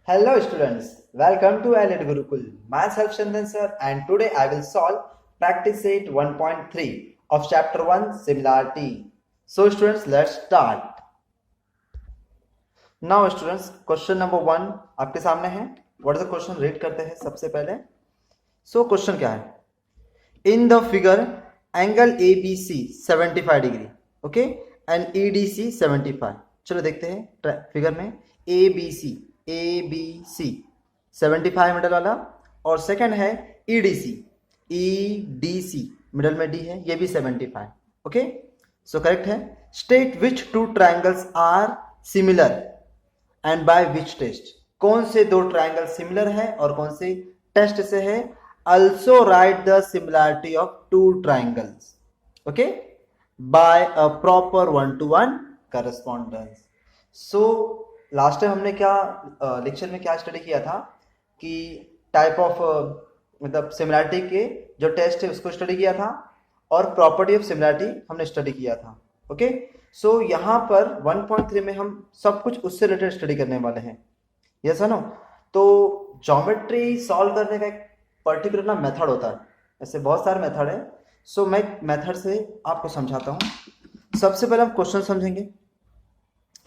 Hello students, welcome to Elite Gurukul. Myself Chandan sir and today I will solve practice set 1.3 of chapter 1 similarity. So students, let's start. Now students, question number 1 आपके सामने है. What is the question? Read करते हैं सबसे पहले. So question क्या है? In the figure, angle ABC 75 degree, okay, and EDC 75. चलो देखते हैं फिगर में ABC 75 मिडल वाला और सेकंड है EDC मिडल में D है, ये भी 75. ओके, सो करेक्ट है. State which two triangles are similar and by which test. कौन से दो ट्राइंगल सिमिलर है और कौन से टेस्ट से है. Also write the similarity of two triangles, okay, by a proper one-to-one correspondence. So last time हमने क्या लेक्चर में क्या स्टडी किया था कि टाइप ऑफ मतलब सिमिलरिटी के जो टेस्ट है उसको स्टडी किया था और प्रॉपर्टी ऑफ सिमिलरिटी हमने स्टडी किया था. ओके, सो यहाँ पर 1.3 में हम सब कुछ उससे रिलेटेड स्टडी करने वाले हैं. यस है नो. तो ज्योमेट्री सॉल्व करने का एक पर्टिकुलर ना मेथड होता है. ऐसे बहुत सारे मेथड है. सो मैं मेथड से आपको समझाता हूँ. सबसे पहले हम क्वेश्चन समझेंगे.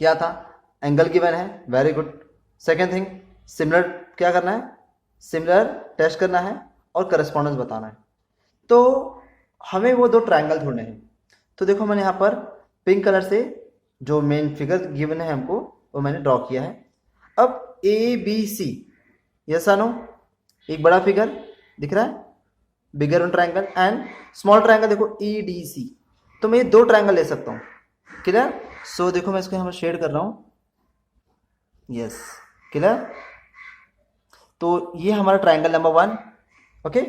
क्या था? एंगल गिवन है, very good. Second thing, similar क्या करना है, सिमिलर टेस्ट करना है और करस्पॉन्डेंस बताना है. तो हमें वो दो ट्राइंगल ढूंढने हैं. तो देखो मैंने यहाँ पर पिंक कलर से जो मेन फिगर गिवन है हमको वो मैंने ड्रॉ किया है. अब ABC, यस नो, एक बड़ा फिगर दिख रहा है, bigger one triangle, and small triangle देखो EDC. तो मैं ये दो ट्राइंगल ले सकता हूँ. क्लियर? सो देखो मैं इसको यहाँ पर शेड कर रहा हूँ. Yes, clear. तो ये हमारा ट्राइंगल नंबर 1. ओके,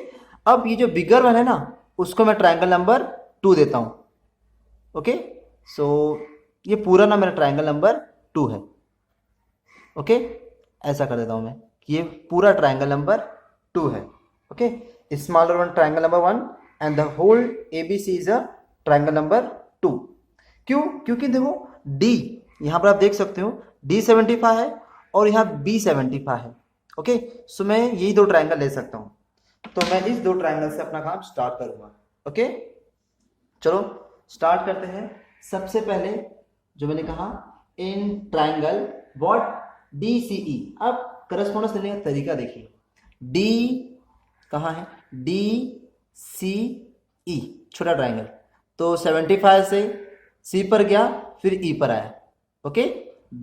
अब ये जो बिगर वन है ना उसको मैं ट्राइंगल नंबर 2 देता हूँ. ओके, सो ये पूरा ना मेरा ट्राइंगल नंबर 2 है. ओके, ऐसा कर देता हूँ मैं कि ये पूरा ट्राइंगल नंबर 2 है. Okay, smaller one triangle number 1 and the whole ABC is a triangle number 2. क्यों? क्योंकि देखो D यहाँ पर आप देख सकते हो D 75 है और यहाँ B 75 है. ओके, सो मैं यही दो ट्राइंगल ले सकता हूँ. तो मैं इस दो ट्राइंगल से अपना काम स्टार्ट करूंगा. ओके, चलो स्टार्ट करते हैं. सबसे पहले जो मैंने कहा इन ट्राइंगल व्हाट DCE. अब करस्पॉन्डेंस लेने का तरीका देखिए. D कहाँ है? DCE छोटा ट्राइंगल. तो 75 से C पर गया फिर E पर आया. Okay,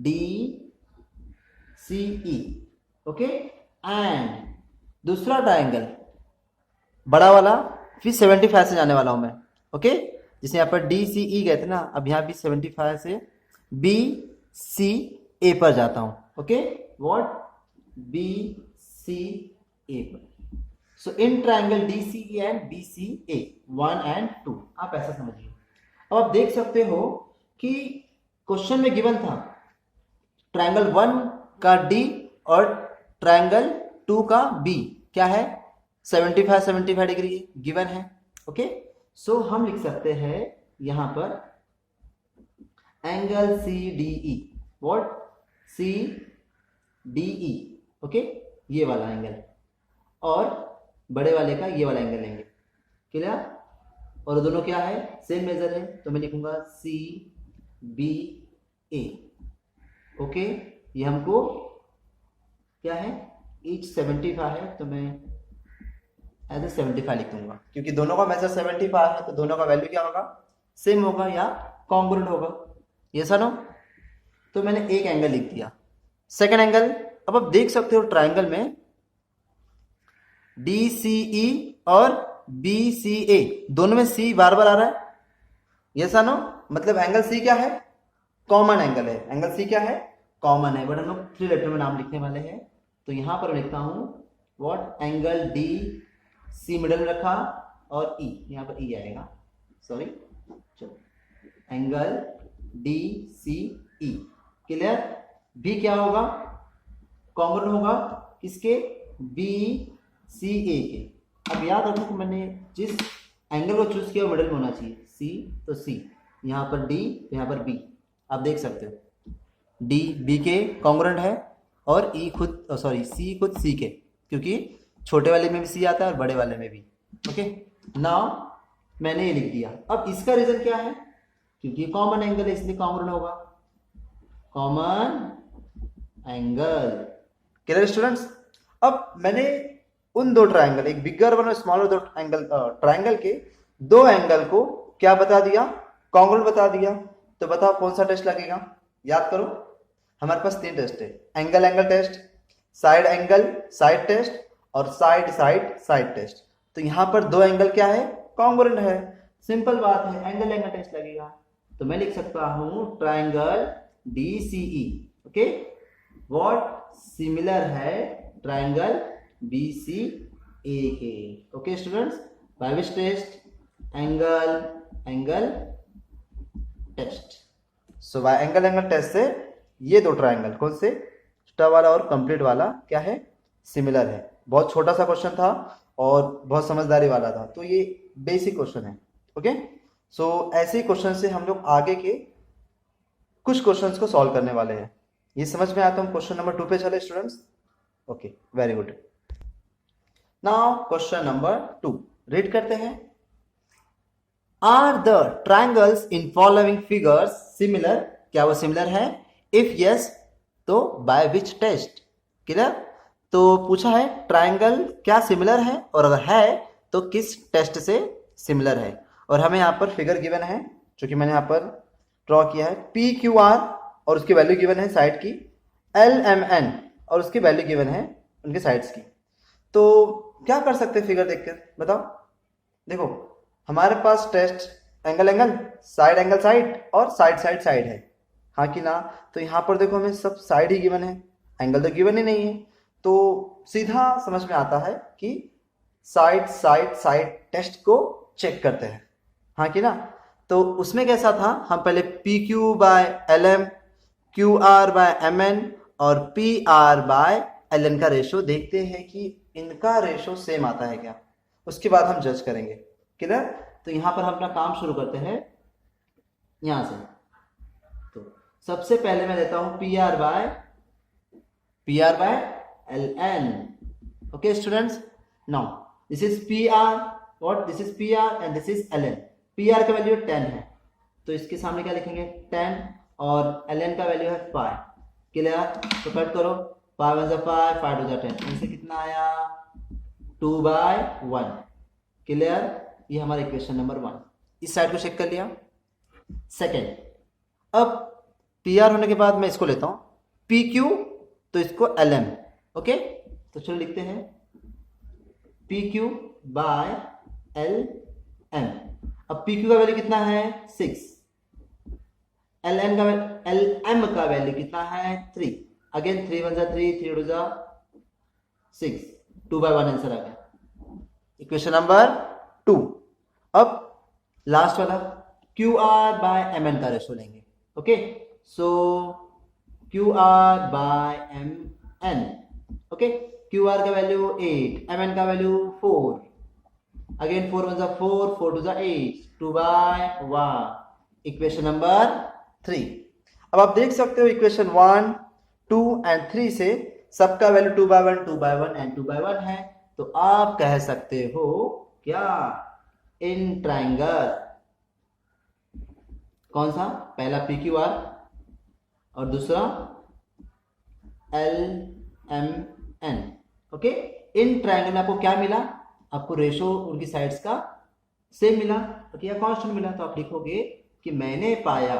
DCE. ओके, एंड दूसरा ट्राइंगल बड़ा वाला फिर 75 से जाने वाला हूं मैं. ओके, जिसमें यहाँ पर DCE गए थे ना, अब यहाँ भी 75 से BCA पर जाता हूं. ओके, व्हाट BCA पर. So in triangle DCE and BCA 1 and 2. आप ऐसा समझिए. अब आप देख सकते हो कि क्वेश्चन में गिवन था ट्राइंगल 1 का D और ट्राइंगल 2 का B क्या है? 75 डिग्री गिवन है. ओके, सो हम लिख सकते हैं यहां पर angle CDE. What? CDE. Okay, ये वाला एंगल और बड़े वाले का ये वाला एंगल लेंगे. क्लियर? और दोनों क्या है? सेम मेजर है. तो मैं लिखूंगा CBA. ओके, ये हमको क्या है? ईच 75 है तो मैं एज ए 75 लिख दूंगा क्योंकि दोनों का मेजर 75 है. तो दोनों का वैल्यू क्या होगा? सेम होगा या कॉन्ग्रुएंट होगा. ये सर नो. तो मैंने एक एंगल लिख दिया. सेकेंड एंगल, अब आप देख सकते हो ट्राइंगल में DCE और BCA दोनों में C बार बार आ रहा है. ये सर नो, मतलब एंगल C क्या है? कॉमन एंगल है. एंगल C क्या है? कॉमन है. बट हम लोग 3 लेटर में नाम लिखने वाले हैं. तो यहां पर लिखता हूं व्हाट एंगल DC मिडल में रखा और E यहां पर E आएगा. सॉरी, चलो एंगल DCE. क्लियर? B क्या होगा? कॉन्ग्रुएंट होगा किसके? BCA के. अब याद रखो कि मैंने जिस एंगल को चूज किया वो मिडल में होना चाहिए. C तो C, यहाँ पर D तो यहाँ पर B. आप देख सकते हो D B के कॉन्ग्रुएंट है और ई खुद सॉरी सी खुद सी के, क्योंकि छोटे वाले में भी सी आता है और बड़े वाले में भी। ओके, नाउ मैंने ये लिख दिया। अब इसका रीजन क्या है, क्योंकि कॉमन एंगल है इसलिए कॉमन होगा, कॉमन एंगल। Clear students? अब मैंने उन दो ट्राइंगल, एक बिगर वन और स्मॉलर दो एंगल ट्राइंगल के दो एंगल को क्या बता दिया, कॉन्ग्रुएंट बता दिया। तो बताओ कौन सा टेस्ट लगेगा, याद करो। हमारे पास 3 टेस्ट है, angle angle test, side angle side test और साइड साइड साइड टेस्ट। तो यहां पर दो एंगल क्या है, कॉन्ग्रुएंट है, सिंपल बात है, एंगल एंगल टेस्ट लगेगा। तो मैं लिख सकता हूं triangle DCE। Okay, what similar है ट्राइंगल BCA के। Okay students, by which test, angle angle test. So by angle angle test से ये दो ट्राइंगल कौन से, स्टब वाला और कंप्लीट वाला क्या है, सिमिलर है। बहुत छोटा सा क्वेश्चन था और बहुत समझदारी वाला था, तो ये बेसिक क्वेश्चन है। ओके, सो ऐसे ही क्वेश्चन से हम लोग आगे के कुछ क्वेश्चंस को सॉल्व करने वाले हैं। ये समझ में आया तो हम क्वेश्चन नंबर 2 पे चले students. Okay, very good. Now question number 2 read करते हैं। Are the triangles in following figures similar, क्या वो सिमिलर है, इफ यस तो बाय विच टेस्ट। क्लियर? तो पूछा है ट्राइंगल क्या सिमिलर है, और अगर है तो किस टेस्ट से सिमिलर है। और हमें यहाँ पर फिगर गिवन है जो कि मैंने यहाँ पर ड्रॉ किया है, PQR और उसकी वैल्यू गिवन है साइड की, LMN और उसकी वैल्यू गिवन है उनके साइड्स की। तो क्या कर सकते हैं फिगर देखकर, बताओ। देखो हमारे पास टेस्ट एंगल एंगल साइड और साइड साइड साइड है, हाँ कि ना। तो यहाँ पर देखो हमें सब साइड ही गिवन है, एंगल तो गिवन ही नहीं है। तो सीधा समझ में आता है कि साइड साइड साइड टेस्ट को चेक करते हैं, हाँ कि ना। तो उसमें कैसा था, हम पहले PQ by LM, QR by MN और PR बाय LN का रेशो देखते हैं कि इनका रेशो सेम आता है क्या, उसके बाद हम जज करेंगे। क्लियर? तो यहां पर हम अपना काम शुरू करते हैं यहां से। तो सबसे पहले मैं लेता हूं PR by LN। Okay students, now this is PR, what this is PR and this is LN। PR का वैल्यू 10 है तो इसके सामने क्या लिखेंगे 10, और LN का वैल्यू है 5। क्लियर? तो कट करो, 5 1 5, 5 2 10, इनसे कितना आया 2/1। क्लियर? ये हमारा इक्वेशन नंबर 1। इस साइड को चेक कर लिया। सेकेंड, अब PR होने के बाद मैं इसको लेता हूं PQ, तो इसको LM। ओके, तो चलो लिखते हैं PQ बाय LM। अब PQ का वैल्यू कितना है 6, LM का वैल्यू कितना है 3। अगेन 3 1 3, 3 2 6, 2/1 आंसर आ गया। Equation number 2। अब लास्ट वाला QR बाय MN का रेशो लेंगे। Okay, so QR by MN। Okay, QR का वैल्यू 8, MN का वैल्यू 4। अगेन 4 1 4, 4 2 8, 2/1। Equation number 3। अब आप देख सकते हो इक्वेशन 1 2 एंड 3 से सबका वैल्यू 2/1 एंड 2/1 है। तो आप कह सकते हो क्या, इन ट्राइंगल कौन सा, पहला PQR और दूसरा LMN। ओके, इन ट्राइंगल में आपको क्या मिला, आपको रेशो उनकी साइड्स का सेम मिला या कांस्टेंट मिला। तो आप लिखोगे कि मैंने पाया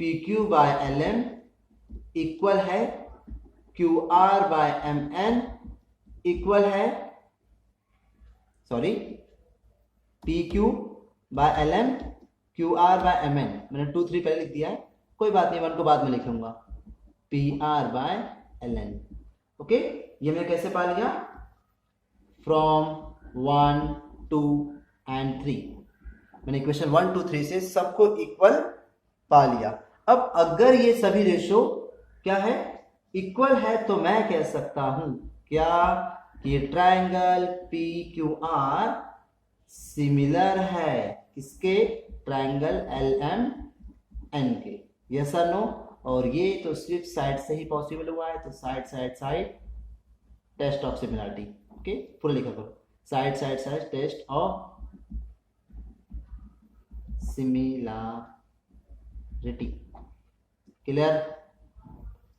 PQ बाय LM इक्वल है QR बाय MN इक्वल है, sorry PQ by LM QR by MN, मैंने 2 3 पहले लिख दिया है, कोई बात नहीं, 1 को बाद में लिखूंगा, PR बाय LN। ओके, ये मैं कैसे पा लिया, फ्रॉम 1 2 एंड 3। मैंने इक्वेशन 1 2 3 से सबको इक्वल पा लिया। अब अगर ये सभी रेशो क्या है, इक्वल है, तो मैं कह सकता हूं क्या, कि ट्राइंगल PQR सिमिलर है किसके, ट्राइंगल LMN के। यस और नो? और ये तो सिर्फ साइड से ही पॉसिबल हुआ है, तो side side side test of similarity. Okay, पूरा लिखा करो, side side side test of similarity. Clear?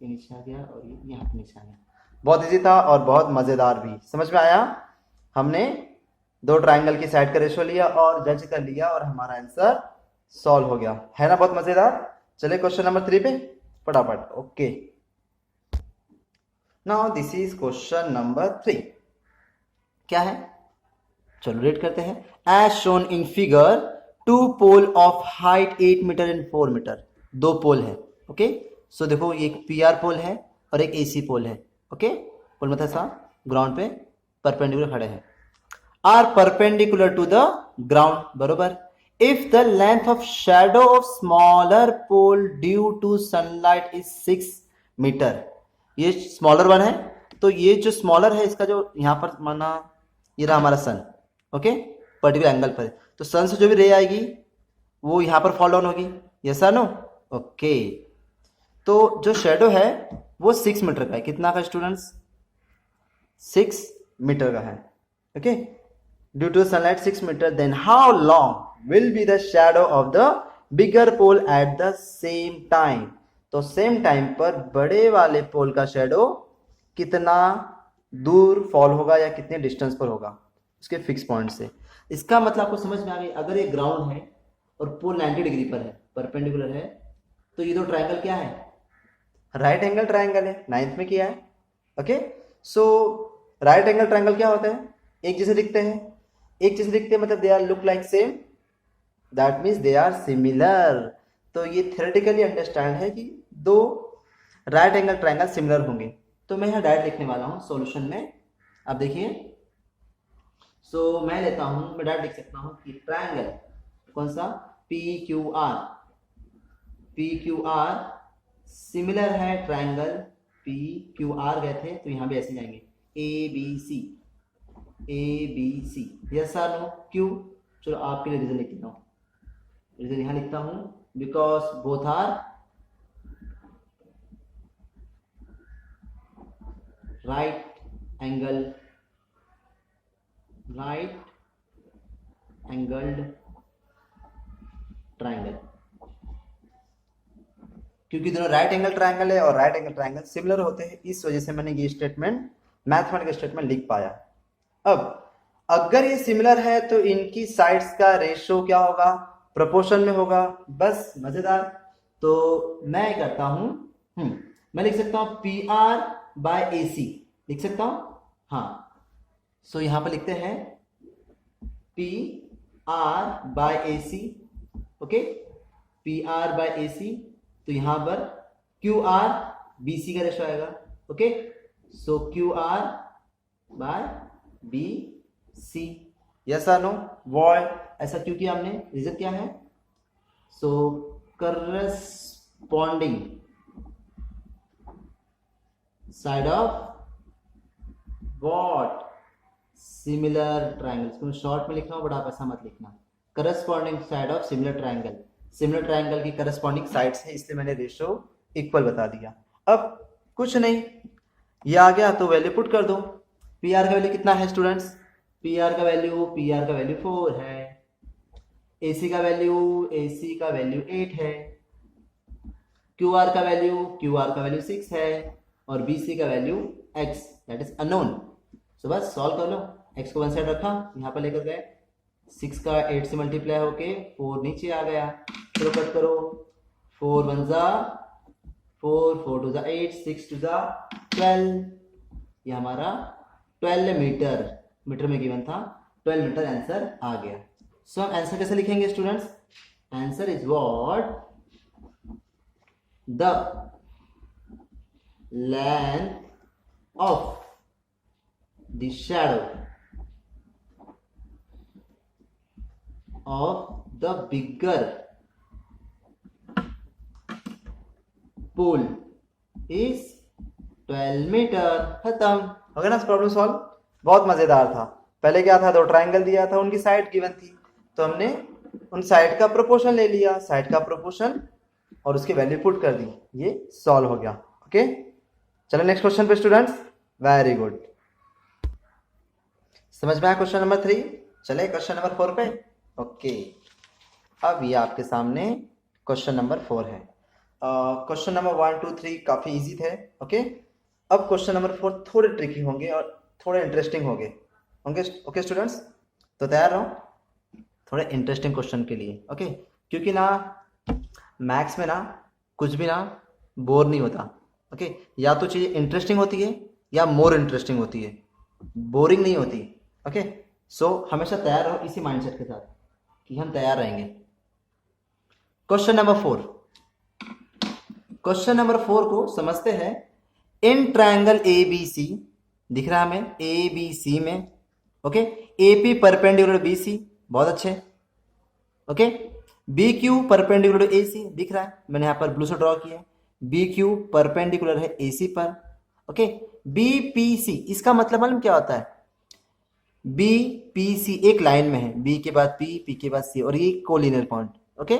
ये नीचे आ गया और ये यहाँ पे नीचे आ गया। बहुत इजी था और बहुत मजेदार भी। समझ में आया? हमने दो ट्राइंगल की साइड का रेशो लिया और जज कर लिया और हमारा आंसर सॉल्व हो गया, है ना? बहुत मजेदार। चलिए क्वेश्चन नंबर 3 पे फटाफट। Okay, now this is question number 3। क्या है? चलो रीड करते हैं। As shown in figure, two pole of height 8 meter and 4 meter. दो पोल है। ओके, सो देखो ये एक पीआर पोल है और एक एसी पोल है। ओके, पोल मतलब सा ग्राउंड पे परपेंडिकुलर खड़े हैं, are perpendicular to the ground, बरोबर। If the length of shadow of smaller pole due to sunlight is 6 metre. ये स्मॉलर वन है, तो ये जो स्मॉलर है इसका जो यहाँ पर माना ये रहा हमारा सन। ओके, पर्टिकुलर एंगल पर, तो सन से जो भी रे आएगी वो यहाँ पर फॉल डाउन होगी। यस और नो? ओके, तो जो शेडो है वो 6 मीटर का है। कितना का स्टूडेंट्स? 6 मीटर का है। Okay, due to sunlight 6 meter, then how long will be the shadow of the bigger pole at the same time. तो सेम टाइम पर बड़े वाले पोल का शेडो कितना दूर फॉल होगा या कितने डिस्टेंस पर होगा उसके फिक्स पॉइंट से। इसका मतलब आपको समझ में आ गई। अगर ये ग्राउंड है और पोल 90 डिग्री पर है, परपेंडिकुलर है, तो ये दो ट्राइंगल क्या है? राइट एंगल ट्राइंगल है। 9th में किया है। ओके, सो राइट एंगल ट्राइंगल क्या होता है? एक जैसे दिखते हैं। एक जैसे दिखते हैं मतलब they are look like same, that means they are similar. तो ये थ्योरेटिकली अंडरस्टैंड है कि दो राइट एंगल ट्राइंगल सिमिलर होंगे। तो मैं यहाँ डायरेक्ट लिखने वाला हूँ सॉल्यूशन में। अब देखिए, सो मैं लेता हूँ, मैं डायरेक्ट लिख सकता हूँ कि ट्राइंगल कौन सा? P Q R. P Q R similar है ट्राइंगल पी क्यू आर गए थे तो यहाँ भी ऐसे जाएंगे, A B C, A B C. Yes और नो? क्यों? चलो आपके लिए रीजन लिख लेता हूँ। रीजन यहाँ लिखता हूँ, because both are right angled triangle. क्योंकि दोनों राइट एंगल ट्राइंगल है और राइट एंगल ट्राइंगल सिमिलर होते हैं, इस वजह से मैंने ये स्टेटमेंट, मैथमेटिकल स्टेटमेंट लिख पाया। अब अगर ये सिमिलर है तो इनकी साइड्स का रेशो क्या होगा? प्रोपोर्शन में होगा। बस मजेदार। तो मैं करता हूं, मैं लिख सकता हूं पी आर बाय ए सी, लिख सकता हूं। हाँ, सो यहां पर लिखते हैं पी आर बाय ए C. Okay, P R bye ए सी, तो यहां पर क्यू आर बी सी का रेशो आएगा। Okay, so Q R by B C. Yes और नो? वॉय ऐसा क्यों किया हमने? रीजन क्या है? So corresponding side of what? Similar triangle. इसको शॉर्ट में लिख रहा हूं, बट आप ऐसा मत लिखना। Corresponding side of similar triangle. Similar triangle की करस्पॉन्डिंग साइड्स है, इसलिए मैंने रेशो इक्वल बता दिया। अब कुछ नहीं, ये आ गया तो वैल्यू पुट कर दो। पी आर का वैल्यू कितना है स्टूडेंट्स? पी आर का वैल्यू 4 है। ए सी का वैल्यू 8 है। क्यू आर का वैल्यू 6 है और बी सी का value x, that is unknown. So बस सॉल्व कर लो। x को वन साइड रखा, यहाँ पर लेकर गए, 6 का 8 से मल्टीप्लाई होके 4 नीचे आ गया। चलो कट करो, 4 1 जा 4, 4 2 जा 8, 6 2 जा 12। ये हमारा 12 मीटर में गिवन था, 12 मीटर आंसर आ गया। सो हम आंसर कैसे लिखेंगे students? Answer is what? The length of the shadow of the bigger pole is 12 meter. खत्म हो गया ना प्रॉब्लम सॉल्व। बहुत मजेदार था। पहले क्या था, दो ट्राइंगल दिया था, उनकी साइड गिवन थी, तो हमने उन साइड का प्रोपोर्शन ले लिया। साइड का प्रोपोर्शन और उसकी वैल्यू पुट कर दी, ये सॉल्व हो गया। ओके, चलो नेक्स्ट क्वेश्चन पे स्टूडेंट्स। वेरी गुड, समझ में आया क्वेश्चन नंबर 3। चले क्वेश्चन नंबर 4 पे। ओके, अब ये आपके सामने क्वेश्चन नंबर 4 है। क्वेश्चन नंबर 1 2 3 काफी इजी थे। ओके, अब क्वेश्चन नंबर 4 थोड़े ट्रिकी होंगे और थोड़े इंटरेस्टिंग होंगे। ओके स्टूडेंट्स, तो तैयार रहो थोड़े इंटरेस्टिंग क्वेश्चन के लिए। ओके, क्योंकि ना मैथ्स में ना कुछ भी ना बोर नहीं होता। ओके, या तो चीज़ इंटरेस्टिंग होती है या मोर इंटरेस्टिंग होती है, बोरिंग नहीं होती। ओके, सो हमेशा तैयार रहो इसी माइंडसेट के साथ कि हम तैयार रहेंगे। क्वेश्चन नंबर 4, क्वेश्चन नंबर 4 को समझते हैं। इन ट्रायंगल ए बी सी, दिख रहा है हमें ए बी सी में। Okay, A P perpendicular B C, बहुत अच्छे। Okay, B Q perpendicular A C, दिख रहा है मैंने यहाँ पर ब्लू से ड्रॉ किया है। बी क्यू परपेंडिकुलर है ए सी पर। ओके, बी पी सी, इसका मतलब मालूम क्या होता है? बी पी सी एक लाइन में है, बी के बाद पी के बाद सी, और ये कोलिनियर पॉइंट। ओके,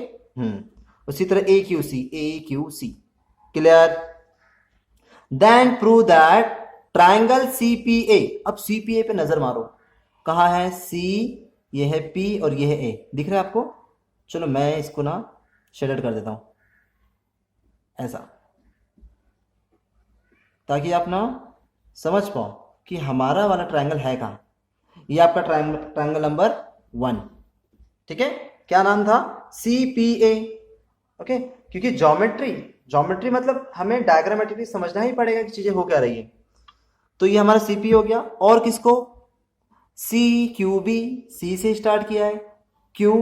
उसी तरह A Q C, clear? Then prove that triangle C P A. अब सी पी ए पे नजर मारो, कहाँ है सी, ये है पी और ये है ए, दिख रहा है आपको? चलो मैं इसको ना शेडेड कर देता हूं ऐसा, ताकि आप ना समझ पाओ कि हमारा वाला ट्राइंगल है कहाँ। ये आपका ट्राइंगल नंबर 1, ठीक है? क्या नाम था? C P A. ओके, क्योंकि ज्योमेट्री मतलब हमें डायग्रामेटिकली समझना ही पड़ेगा कि चीजें हो क्या रही है। तो ये हमारा सी पी हो गया। और किसको? सी क्यू बी, सी से स्टार्ट किया है, क्यू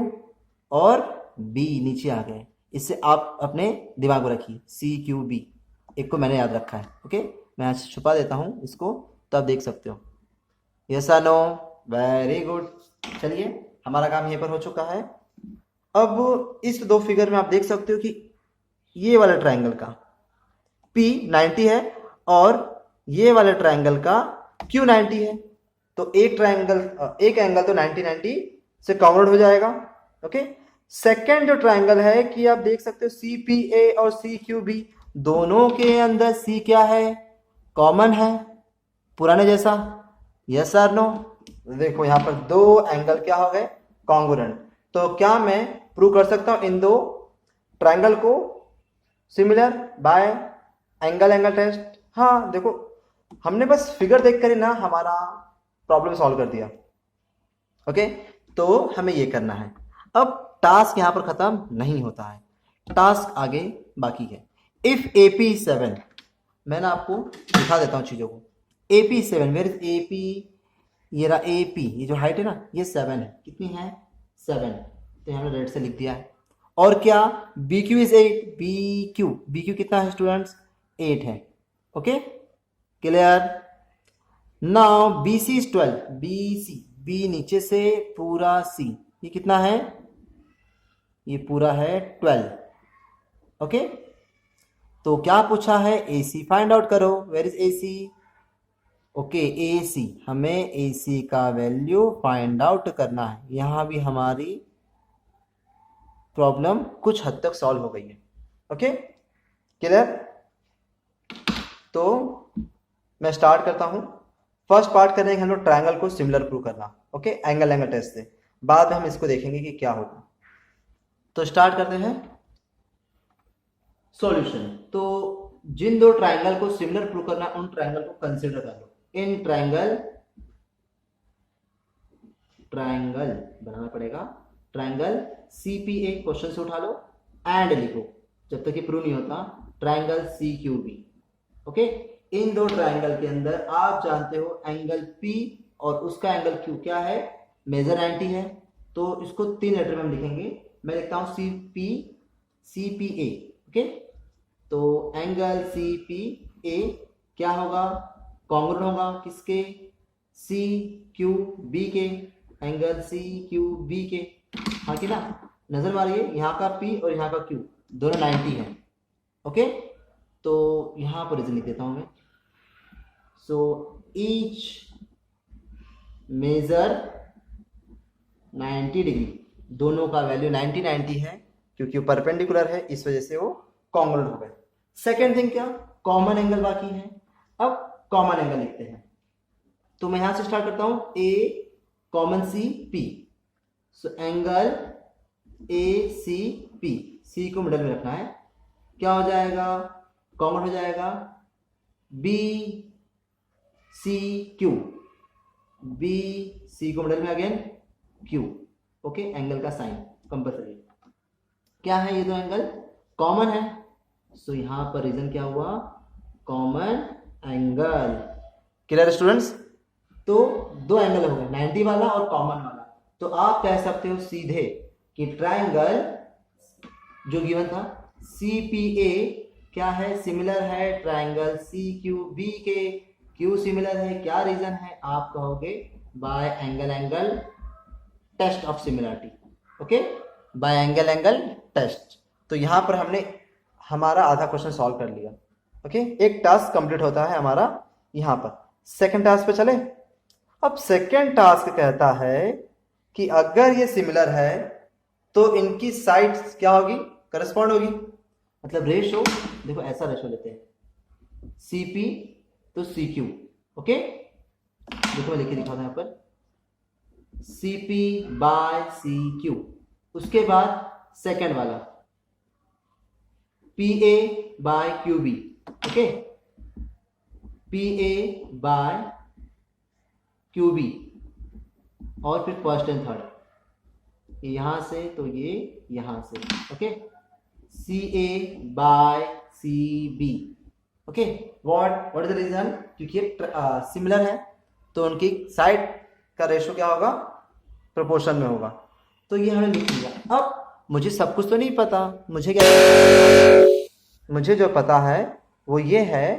और बी नीचे आ गए। इससे आप अपने दिमाग में रखिए सी क्यू बी, एक को मैंने याद रखा है। ओके, मैं आज छुपा देता हूं इसको तो आप देख सकते हो। यस और नो? Very good. चलिए, हमारा काम यहीं पर हो चुका है। अब इस दो फिगर में आप देख सकते हो कि ये वाला ट्राइंगल का P 90 है और ये वाले ट्राइंगल का Q 90 है। तो एक एंगल तो 90 से कॉन्वर्ट हो जाएगा। ओके, सेकेंड जो ट्राइंगल है कि आप देख सकते हो CPA और CQB, दोनों के अंदर C क्या है? कॉमन है, पुराने जैसा। यस और नो? देखो यहाँ पर दो एंगल क्या हो गए? कॉन्ग्रुएंट। तो क्या मैं प्रूव कर सकता हूं इन दो ट्राइंगल को सिमिलर बाय एंगल टेस्ट? हाँ, देखो हमने बस फिगर देखकर ही ना हमारा प्रॉब्लम सॉल्व कर दिया। ओके, तो हमें ये करना है। अब टास्क यहां पर खत्म नहीं होता है, टास्क आगे बाकी है। इफ AP7, मैं ना आपको दिखा देता हूं चीजों को। AP7, where is AP? ये रहा AP, ये जो हाइट है ना ये 7 है। कितनी है? 7। तो हमने रेड से लिख दिया है। और क्या? BQ is 8। BQ कितना है स्टूडेंट्स? 8 है। Okay, clear? Now BC is 12। B नीचे से पूरा C, ये कितना है? ये पूरा है 12। ओके, तो क्या पूछा है? AC फाइंड आउट करो। Where is AC? Okay, AC, हमें AC का वैल्यू फाइंड आउट करना है। यहां भी हमारी प्रॉब्लम कुछ हद तक सॉल्व हो गई है। Okay, clear? तो मैं स्टार्ट करता हूं। फर्स्ट पार्ट करेंगे हम लोग ट्रायंगल को सिमिलर प्रूव करना। ओके, एंगल टेस्ट से। बाद में हम इसको देखेंगे कि क्या होगा। तो स्टार्ट करते हैं सॉल्यूशन। तो जिन दो ट्रायंगल को सिमिलर प्रूव करना उन ट्रायंगल को कंसीडर कर लो। इन ट्रायंगल बनाना पड़ेगा, ट्रायंगल CPA क्वेश्चन से उठा लो एंड लिखो जब तक ये प्रूव नहीं होता। Triangle CQB। ओके, इन दो ट्रायंगल के अंदर आप जानते हो एंगल P और उसका एंगल Q क्या है? मेजर 90 है। तो इसको 3 लेटर में हम लिखेंगे। मैं लिखता हूं CPA। ओके, तो एंगल CPA क्या होगा? कॉन्ग्रुएंट होगा किसके? CQB के, एंगल CQB के। हाँ कि ना? नजर मारिए, यहाँ का P और यहाँ का Q दोनों 90 है। ओके, तो यहां पर रीजन लिख देता हूं मैं। सो ईच मेजर 90 डिग्री, दोनों का वैल्यू 90 है। क्योंकि वो परपेंडिकुलर है, इस वजह से वो कॉन्ग्रुएंट हो गए। सेकेंड थिंग क्या, कॉमन एंगल बाकी है। अब कॉमन एंगल लिखते हैं, तो मैं यहां से स्टार्ट करता हूं, A common C P, so angle A C P, C को मिडल में रखना है, क्या हो जाएगा, कॉमन हो जाएगा B C Q, B C को मिडल में अगेन क्यू, ओके, एंगल का साइन कंपल्सरी, क्या है ये दो एंगल कॉमन है, सो यहां पर रीजन क्या हुआ, कॉमन एंगल। क्लियर स्टूडेंट्स, तो दो एंगल हो गए, 90 वाला और कॉमन वाला। तो आप कह सकते हो सीधे कि ट्रायंगल जो गिवन था CPA क्या है, सिमिलर है ट्रायंगल CQB के, क्यों सिमिलर है, क्या रीजन है, आप कहोगे by angle test of similarity, okay, by angle test. तो यहां पर हमने हमारा आधा क्वेश्चन सॉल्व कर लिया, ओके, एक टास्क कंप्लीट होता है हमारा यहां पर। सेकंड टास्क पे चले। अब सेकंड टास्क कहता है कि अगर ये सिमिलर है तो इनकी साइड्स क्या होगी, करस्पॉन्ड होगी, मतलब रेशो, देखो ऐसा रेशो लेते हैं CP तो CQ, ओके, देखो मैं लिख के दिखा रहा हूं यहां पर, CP बाय CQ, उसके बाद सेकंड वाला PA by QB, okay, PA by QB, और फिर फर्स्ट एंड थर्ड, यहां से तो ये यहां से, okay, CA by CB, okay, what is the reason, क्योंकि सिमिलर है तो उनकी साइड का रेशो क्या होगा, प्रोपोर्शन में होगा। तो ये हमने लिख लिया। अब मुझे सब कुछ तो नहीं पता, मुझे क्या, मुझे जो पता है वो ये है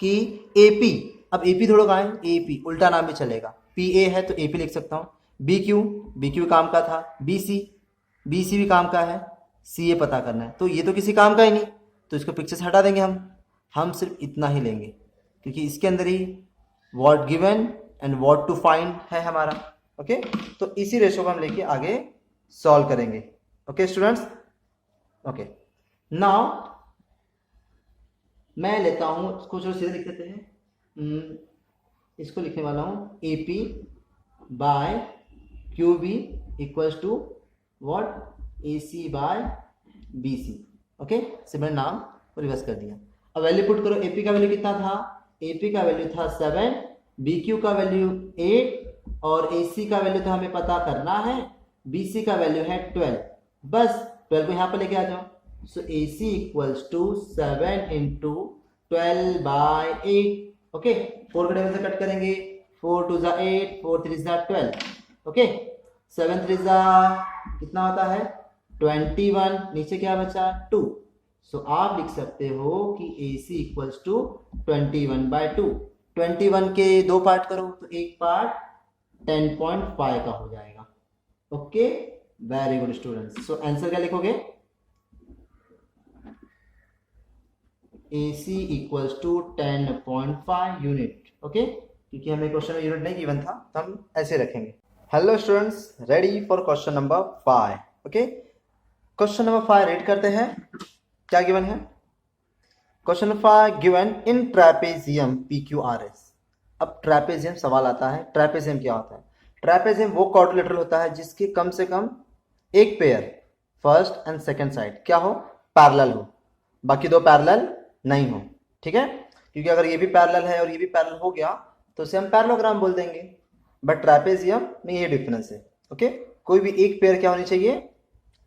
कि AP, अब AP थोड़ा कहाँ है, AP उल्टा नाम भी चलेगा, PA है तो AP लिख सकता हूँ, BQ काम का था, BC भी काम का है, CA पता करना है, तो ये तो किसी काम का ही नहीं, तो इसको पिक्चर से हटा देंगे हम सिर्फ इतना ही लेंगे, क्योंकि इसके अंदर ही what given and what to find है हमारा, ओके, तो इसी रेशो को हम लेके आगे सॉल्व करेंगे, ओके स्टूडेंट्स, ओके। नाउ मैं लेता हूं इसको, जो सीधे लिख देते हैं, इसको लिखने वाला हूं AP by QB equals to what, AC by BC, okay, similar नाम को रिवर्स कर दिया। अब वैल्यू पुट करो, AP का वैल्यू कितना था, AP का वैल्यू था 7, BQ का वैल्यू 8 और AC का वैल्यू तो हमें पता करना है, BC का वैल्यू है 12, बस 12 को यहां पर लेके आ जाओ, so AC equals to 7 into 12 by 8, okay, 4 के टेबल से कट करेंगे, 4 2 जा 8, 4 3 जा 12, ओके, 7 3 जा कितना होता है 21, नीचे क्या बचा 2, सो आप लिख सकते हो कि AC इक्वल्स टू 21/2, 21 के दो पार्ट करो तो एक पार्ट 10.5 का हो जाएगा, okay, very good students. So answer क्या लिखोगे, AC equals to 10.5 unit, okay, क्योंकि हमें क्वेश्चन में यूनिट नहीं गिवन था तो हम ऐसे रखेंगे। Hello students, ready for question number 5, okay, question number 5 read करते हैं, क्या गिवन है, question number 5 given in trapezium PQRS। अब ट्रेपेजियम सवाल आता है, ट्रेपेजियम क्या होता है, ट्रेपेजियम वो क्वाड्रिलेटरल होता है जिसके कम से कम एक pair first and second side क्या हो, पैरेलल हो, बाकी दो पैरेलल नहीं हो, ठीक है, क्योंकि अगर ये भी पैरेलल है और ये भी पैरेलल हो गया तो उसे हम पैरेललोग्राम बोल देंगे, बट ट्रेपेजियम में ये डिफरेंस है, ओके, कोई भी एक पेयर क्या होनी चाहिए,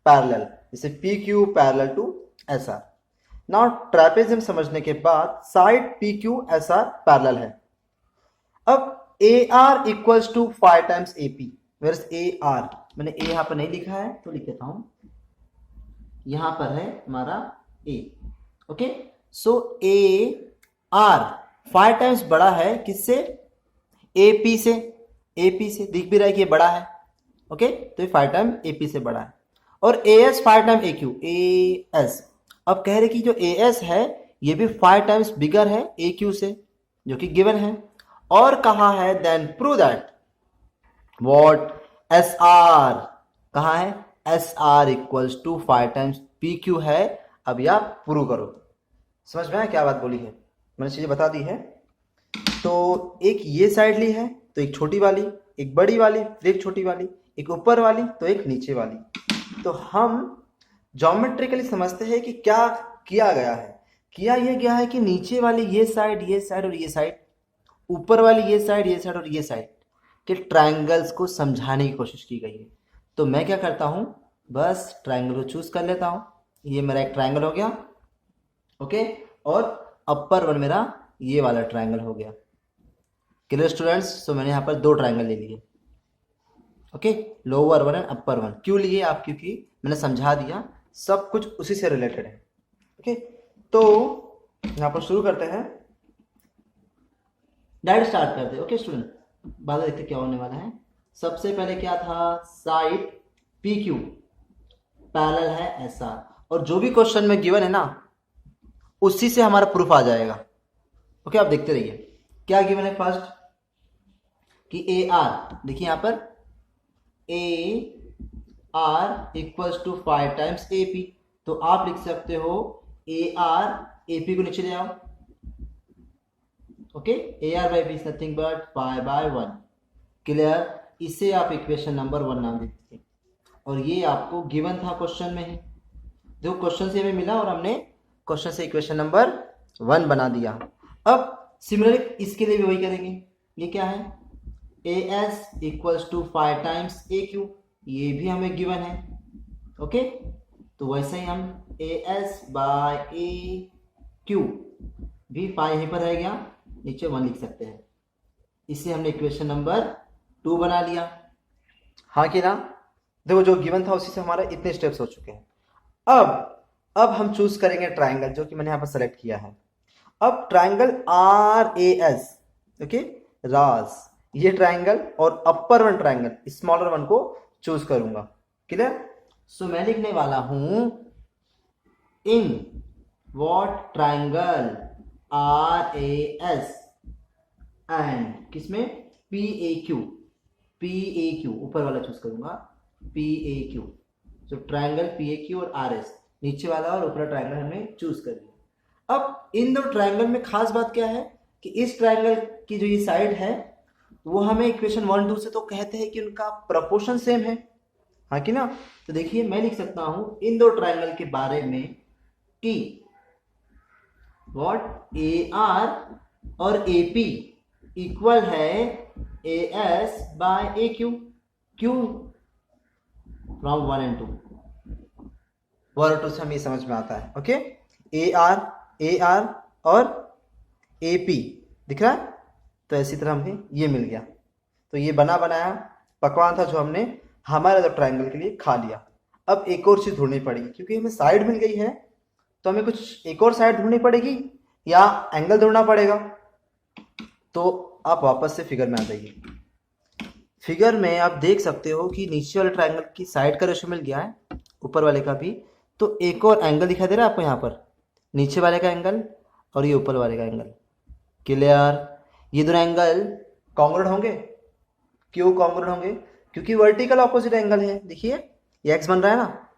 पैरेलल, जैसे PQ parallel to SR। Now trapezium समझने के बाद साइड PQ SR पैरेलल है। अब AR equals to 5 times AP, where AR, मैंने A यहां पर नहीं लिखा है तो लिख देता हूं, यहां पर है हमारा A, okay, so AR 5 times बड़ा है किससे, AP से दिख भी रहा है कि ये बड़ा है, ओके, तो ये 5 टाइम AP से बड़ा है, और AS 5 टाइम AS, अब कह रहे कि जो AS है ये भी 5 टाइम्स बिगर है AQ से, जो कि गिवन है, और कहा है then prove that what SR, कहा है S R equals to 5 times P Q है। अब यह प्रूव करो। समझ में आया क्या बात बोली है, मैंने चीज़ें बता दी है। तो एक ये साइड ली है तो एक छोटी वाली, एक बड़ी वाली, फिर एक छोटी वाली, एक ऊपर वाली तो एक नीचे वाली। तो हम ज्योमेट्रिकली समझते हैं कि क्या किया गया है। किया यह गया है कि नीचे वाली ये साइड और ये साइड, ऊपर वाली ये साइड और ये साइड के ट्रायंगल्स को समझाने की कोशिश की गई है। तो मैं क्या करता हूँ, बस ट्रायंगल को चूज कर लेता हूँ। ये मेरा एक ट्रायंगल हो गया, ओके, और अपर वन मेरा ये वाला ट्रायंगल हो गया। Clear students? तो मैंने यहाँ पर 2 ट्रायंगल ले लिए, okay, lower one and upper one. क्यों लिए आप? क्योंकि मैंने समझा दिया, सब कुछ उसी से रिलेटेड है। ओके, तो यहाँ पर शुरू करते हैं, डायरेक्ट स्टार्ट करते हैं। ओके स्टूडेंट, बाद में देखते क्या होने वाला है। सबसे पहले क्या था, साइड पी क्यू पैरेलल है एस आर, और जो भी क्वेश्चन में गिवन है ना उसी से हमारा प्रूफ आ जाएगा। ओके, आप देखते रहिए क्या गिवन है। फर्स्ट कि ए आर, देखिए यहां पर A R equals to 5 times A P, तो आप लिख सकते हो ए आर ए पी को नीचे ले आओ। Okay, A R by P is nothing but 5/1। Clear? इसे आप इक्वेशन नंबर 1 नाम देते हैं, और ये आपको गिवन था क्वेश्चन में ही। देखो क्वेश्चन से हमें मिला और हमने क्वेश्चन से इक्वेशन नंबर 1 बना दिया। अब सिमिलरली इसके लिए भी वही करेंगे। ये क्या है, A S equals to 5 times A Q, ये भी हमें गिवन है। ओके, तो वैसे ही हम A S by A Q भी 5 यहीं पर रह गया, नीचे 1 लिख सकते हैं। इसे हमने इक्वेशन नंबर 2 बना लिया, हाँ कि ना? देखो जो गिवन था उसी से हमारा इतने स्टेप्स हो चुके हैं। अब हम चूज करेंगे ट्रायंगल, जो कि मैंने यहाँ पर सेलेक्ट किया है। अब triangle R A S, okay, रास, ये ट्रायंगल और upper one triangle smaller one को चूज करूंगा। क्लियर? सो मैं लिखने वाला हूं in what triangle R A S and किसमें पी ए क्यू, ऊपर वाला चूज करूंगा पी ए क्यू। तो ट्रायंगल पी ए क्यू और आर एस, नीचे वाला और ऊपर ट्रायंगल हमने चूज कर लिया। अब इन 2 ट्रायंगल में खास बात क्या है कि इस ट्रायंगल की जो ये साइड है वो हमें इक्वेशन 1 2 से तो कहते हैं कि उनका प्रोपोर्शन सेम है, हाँ कि ना? तो देखिए मैं लिख सकता हूं इन 2 ट्रायंगल के बारे में कि व्हाट ए आर और ए पी इक्वल है A S by A Q. Q from 1 and 2, 1 और 2 से हमें समझ में आता है। ओके, ए आर और ए पी दिख रहा है, तो इसी तरह हमें ये मिल गया। तो ये बना बनाया पकवान था जो हमने हमारे जो ट्रायंगल के लिए खा लिया। अब एक और चीज ढूंढनी पड़ेगी, क्योंकि हमें साइड मिल गई है तो हमें कुछ एक और साइड ढूंढनी पड़ेगी या एंगल ढूंढना पड़ेगा। तो आप वापस से फिगर में आ जाइए। फिगर में आप देख सकते हो कि नीचे वाले ट्रायंगल की साइड का रेशो मिल गया है, ऊपर वाले का भी। तो एक और एंगल दिखाई दे रहा है आपको यहाँ पर, नीचे वाले का एंगल और ये ऊपर वाले का एंगल। क्लियर? ये दोनों एंगल कॉन्ग्रुएंट होंगे। क्यों कॉन्ग्रुएंट होंगे? क्योंकि वर्टिकल ऑपोजिट एंगल है। देखिए ये एक्स बन रहा है ना,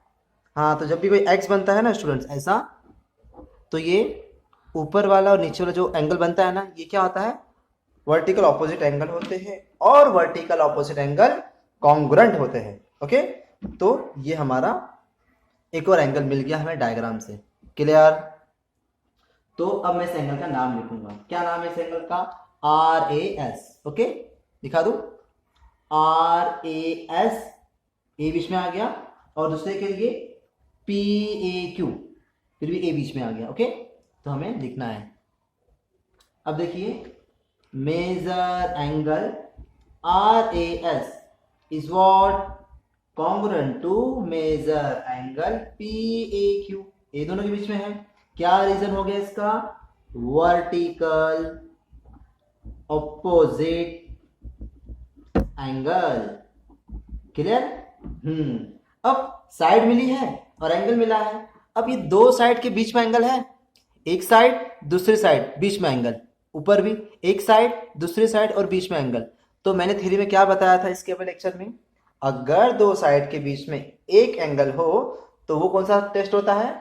हाँ, तो जब भी कोई एक्स बनता है ना स्टूडेंट्स ऐसा, तो ये ऊपर वाला और नीचे वाला जो एंगल बनता है ना, ये क्या होता है, वर्टिकल ऑपोजिट एंगल होते हैं, और वर्टिकल ऑपोजिट एंगल कॉन्ग्रुएंट होते हैं। ओके, तो ये हमारा एक और एंगल मिल गया हमें डायग्राम से। क्लियर? तो अब मैं इस एंगल का नाम लिखूंगा। क्या नाम है इस एंगल का? Are A S. ओके, दिखा दू, आर ए एस, ए बीच में आ गया, और दूसरे के लिए पी ए क्यू, फिर भी ए बीच में आ गया। ओके, तो हमें लिखना है। अब देखिए, measure angle R A S is what congruent to measure angle P A Q. ये दोनों के बीच में है। क्या रीजन हो गया इसका? Vertical opposite angle. क्लियर? अब साइड मिली है और एंगल मिला है। अब ये 2 साइड के बीच में एंगल है, एक साइड दूसरी साइड बीच में एंगल, ऊपर भी एक साइड दूसरी साइड और बीच में एंगल। तो मैंने थ्योरी में क्या बताया था इसके अपने लेक्चर में, अगर दो साइड के बीच में एक एंगल हो तो वो कौन सा टेस्ट होता है?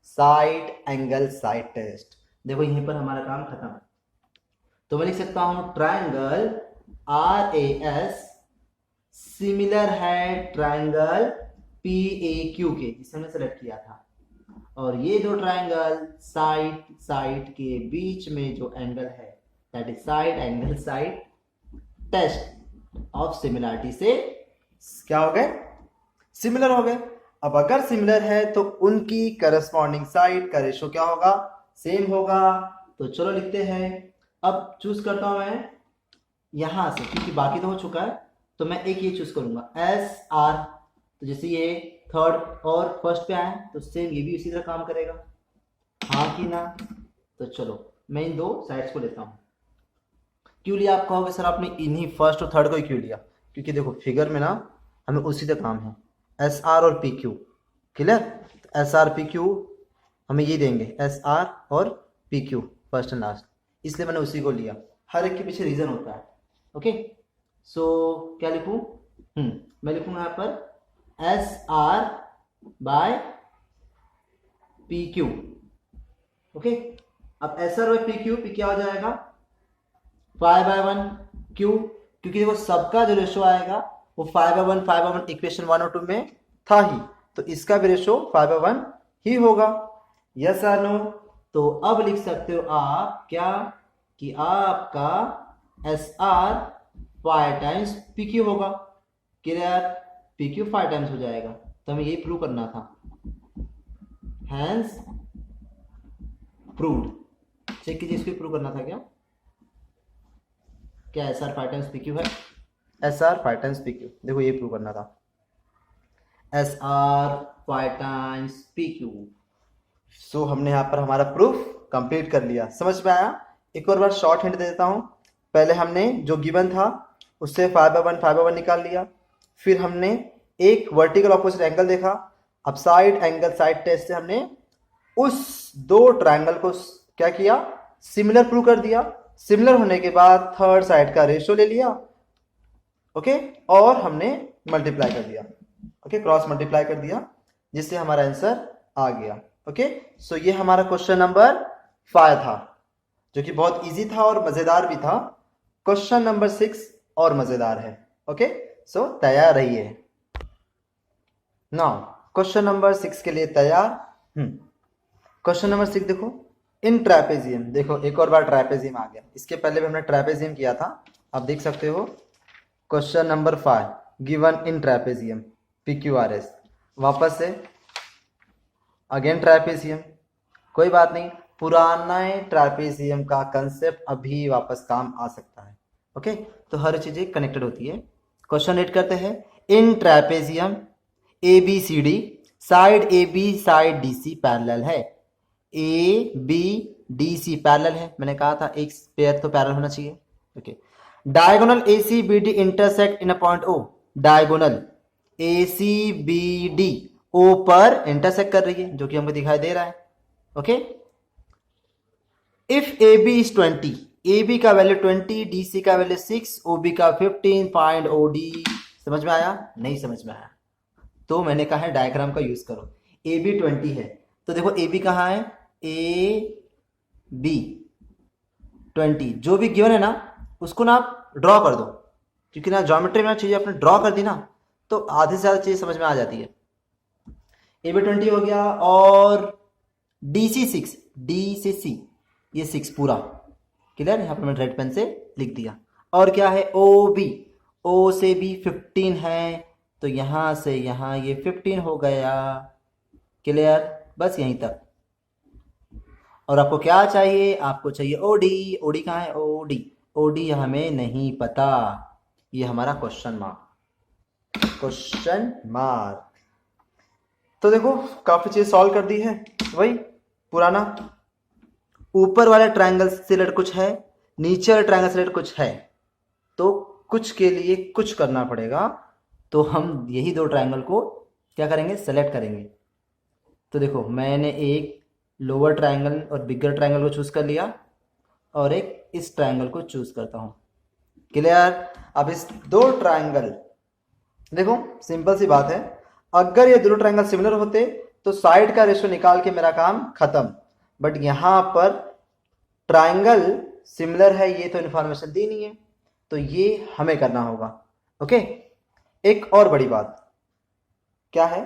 Side angle side test. देखो यहीं पर हमारा काम खत्म है। तो मैं लिख सकता हूं ट्रायंगल RAS सिमिलर है ट्रायंगल PAQ के, जिसे हमने सेलेक्ट किया था। और ये दो ट्रायंगल साइड साइड के बीच में जो एंगल है that is side angle side test of similarity से क्या हो गए? सिमिलर हो गए। अब अगर सिमिलर है तो उनकी करस्पॉन्डिंग साइड का रेशो क्या होगा? सेम होगा। तो चलो लिखते हैं। अब चूज करता हूं मैं यहां से, क्योंकि बाकी तो हो चुका है, तो मैं एक ये चूज करूंगा SR। तो जैसे ये थर्ड और फर्स्ट पे आए तो सेम ये भी उसी तरह काम करेगा, हाँ कि ना? तो चलो मैं इन दो साइड्स को लेता हूँ। क्यों लिया आप कहोगे सर आपने इन्हीं फर्स्ट और थर्ड को ही क्यों लिया? क्योंकि देखो फिगर में ना हमें उसी से काम है, SR और PQ। क्लियर? SR PQ हमें ये देंगे, SR और PQ फर्स्ट एंड लास्ट, इसलिए मैंने उसी को लिया। हर एक के पीछे रीजन होता है। ओके, सो क्या लिखूं? मैं लिखूंगा यहाँ पर SR बाय PQ। ओके, अब SR बाय PQ पे क्या हो जाएगा? 5/1 क्यों? क्योंकि देखो सबका जो रेशो आएगा वो 5/1 इक्वेशन 1 और 2 में था ही, तो इसका भी रेशो 5/1 ही होगा। यस और नो? तो अब लिख सकते हो आप क्या कि आपका SR 5 टाइम्स PQ होगा। क्लियर? PQ 5 टाइम्स हो जाएगा, तो हमें यही प्रूव करना था। Hence proved. चेक कीजिए, इसको प्रूव करना था क्या? क्या SR 5 टाइम्स PQ है? SR 5 टाइम्स PQ, देखो ये प्रूव करना था। SR 5 times PQ। सो हमने यहाँ पर हमारा प्रूफ कंप्लीट कर लिया। समझ में आया? एक और बार शॉर्ट हिंट दे देता हूँ। पहले हमने जो गिवन था उससे 5/1 निकाल लिया, फिर हमने एक वर्टिकल ऑपोजिट एंगल देखा। अब साइड एंगल साइड टेस्ट से हमने उस दो ट्रायंगल को क्या किया? सिमिलर प्रूव कर दिया। सिमिलर होने के बाद थर्ड साइड का रेशियो ले लिया, ओके, और हमने मल्टीप्लाई कर दिया, ओके, क्रॉस मल्टीप्लाई कर दिया, जिससे हमारा आंसर आ गया। ओके, सो ये हमारा क्वेश्चन नंबर 5 था, जो कि बहुत इजी था और मजेदार भी था। क्वेश्चन नंबर 6 और मजेदार है। ओके, सो तैयार रहिए। नाउ क्वेश्चन नंबर 6 के लिए तैयार? क्वेश्चन नंबर 6 देखो, इन ट्रैपेजियम। देखो एक और बार ट्रैपेजियम आ गया, इसके पहले भी हमने ट्रैपेजियम किया था। आप देख सकते हो question number 5 given in trapezium PQRS। वापस से अगेन ट्रैपेजियम, कोई बात नहीं, पुराना ट्रैपेजियम का कंसेप्ट अभी वापस काम आ सकता है। ओके, तो हर चीजें कनेक्टेड होती है। क्वेश्चन रीड करते हैं। In trapezium ABCD side AB side DC parallel है। ABDC पैरेलल है, मैंने कहा था एक पेयर तो पैरेलल होना चाहिए। Okay, diagonal ACBD intersect in a point O। Diagonal ACBD O पर इंटरसेक्ट कर रही है, जो कि हमको दिखाई दे रहा है। Okay, if AB is 20, AB का वैल्यू 20, DC का वैल्यू 6, OB का 15, फाइंड OD। समझ में आया? नहीं समझ में आया तो मैंने कहा है डायग्राम का यूज करो। AB 20 है, तो देखो AB कहाँ है? AB 20 जो भी गिवन है ना उसको ना आप ड्रॉ कर दो, क्योंकि ना ज्योमेट्री में चीजें अपने ड्रॉ कर दी ना तो आधी से ज्यादा चीजें समझ में आ जाती है। AB 20 हो गया, और DC 6, D से C ये 6 पूरा क्लियर। यहाँ पर मैं रेड पेन से लिख दिया। और क्या है? OB, O से भी 15 है, तो यहां से यहां ये 15 हो गया। क्लियर? बस यहीं तक। और आपको क्या चाहिए? आपको चाहिए OD। OD कहाँ है? OD हमें नहीं पता, ये हमारा क्वेश्चन मार्क। तो देखो काफी चीज सॉल्व कर दी है। वही पुराना, ऊपर वाले ट्रायंगल से रिलेटेड कुछ है, नीचे वाले ट्रायंगल से रिलेटेड कुछ है, तो कुछ के लिए कुछ करना पड़ेगा। तो हम यही दो ट्रायंगल को क्या करेंगे? सेलेक्ट करेंगे। तो देखो मैंने एक लोअर ट्रायंगल और बिगर ट्रायंगल को चूज कर लिया, और एक इस ट्रायंगल को चूज करता हूं। क्लियर? अब इस दो ट्रायंगल देखो सिंपल सी बात है, अगर ये दोनों ट्रायंगल सिमिलर होते तो साइड का रेशियो निकाल के मेरा काम खत्म, बट यहां पर ट्रायंगल सिमिलर है ये तो इन्फॉर्मेशन दी नहीं है, तो ये हमें करना होगा। ओके, एक और बड़ी बात क्या है,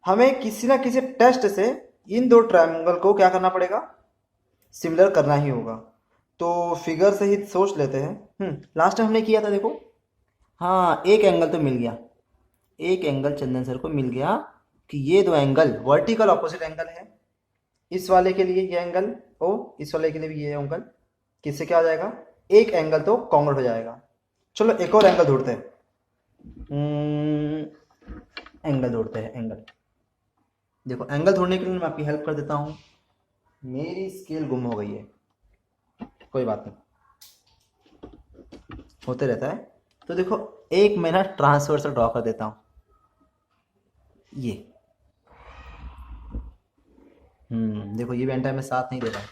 हमें किसी ना किसी टेस्ट से इन दो ट्रायंगल को क्या करना पड़ेगा, सिमिलर करना ही होगा। तो फिगर से ही सोच लेते हैं। लास्ट टाइम हमने किया था देखो, हाँ एक एंगल तो मिल गया, एक एंगल चंदन सर को मिल गया कि ये दो एंगल वर्टिकल ऑपोजिट एंगल है। इस वाले के लिए ये एंगल ओ, इस वाले के लिए भी ये एंगल, किससे क्या हो जाएगा, एक एंगल तो कॉन्ग्रुएंट हो जाएगा। चलो एक और एंगल ढूंढते हैं, एंगल ढूंढते हैं एंगल। देखो एंगल ढूंढने के लिए मैं आपकी हेल्प कर देता हूं, मेरी स्केल गुम हो गई है, कोई बात नहीं, होते रहता है। तो देखो एक मैं ना ट्रांसवर्सल ड्रॉ कर देता हूं, ये देखो ये भी एंड टाइम में साथ नहीं दे रहा है,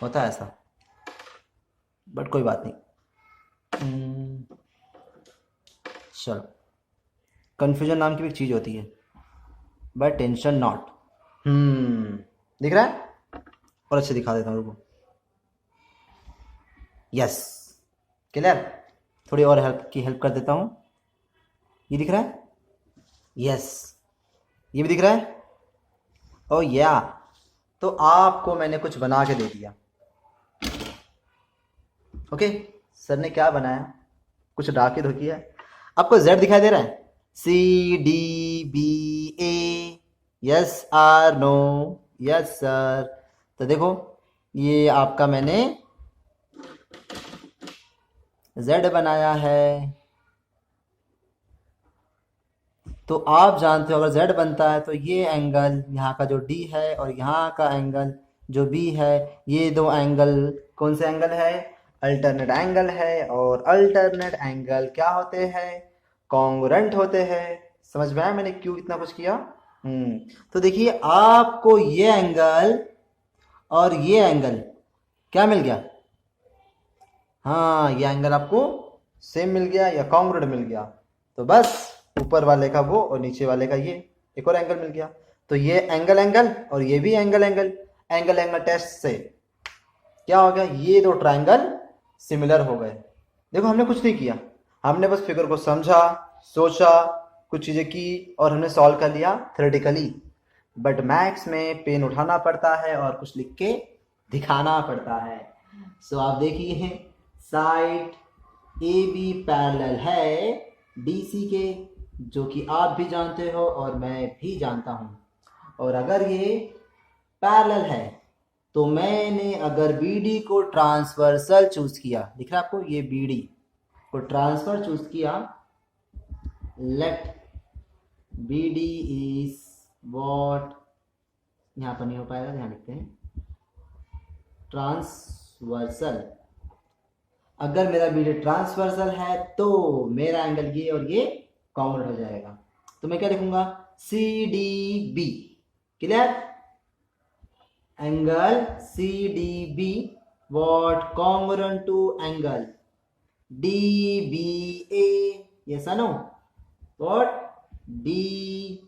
होता है ऐसा, बट कोई बात नहीं। चलो, कंफ्यूजन नाम की भी एक चीज होती है, बट टेंशन नॉट। दिख रहा है, और अच्छे दिखा देता हूँ, रुको, यस क्लियर, थोड़ी और हेल्प कर देता हूँ, ये दिख रहा है, यस ये भी दिख रहा है, ओ या, तो आपको मैंने कुछ बना के दे दिया। ओके, सर ने क्या बनाया, कुछ डाके धो किया, आपको Z दिखाई दे रहा है, CDBA, yes or no, yes sir. तो देखो ये आपका मैंने Z बनाया है, तो आप जानते हो अगर Z बनता है तो ये एंगल यहाँ का जो D है और यहाँ का एंगल जो B है, ये दो एंगल कौन से एंगल है, अल्टरनेट एंगल है, और अल्टरनेट एंगल क्या होते हैं, कॉन्ग्रुएंट होते हैं। समझ में आया मैंने क्यों इतना कुछ किया। तो देखिए आपको ये एंगल और ये एंगल क्या मिल गया, हाँ ये एंगल आपको सेम मिल गया या कॉन्ग्रुएंट मिल गया, तो बस ऊपर वाले का वो और नीचे वाले का ये एक और एंगल मिल गया। तो ये एंगल और ये भी एंगल टेस्ट से क्या हो गया, ये दो ट्रायंगल सिमिलर हो गए। देखो हमने कुछ नहीं किया, हमने बस फिगर को समझा, सोचा, कुछ चीजें की और हमने सॉल्व कर लिया थ्योरेटिकली, बट मैथ्स में पेन उठाना पड़ता है और कुछ लिख के दिखाना पड़ता है। सो आप देखिए साइड AB पैरेलल है DC के, जो कि आप भी जानते हो और मैं भी जानता हूं, और अगर ये पैरेलल है तो मैंने अगर BD को ट्रांसवर्सल चूज किया, दिख रहा है आपको, ये BD को ट्रांसफर चूज किया, लेट BD इज व्हाट, यहां पर नहीं हो पाएगा, ध्यान लिखते हैं ट्रांसवर्सल, अगर मेरा BD ट्रांसवर्सल है तो मेरा एंगल ये और ये कॉन्ग्रुएंट हो जाएगा। तो मैं क्या लिखूंगा, CDB, clear, angle CDB what congruent to angle DBA, yes और नो, व्हाट DBA,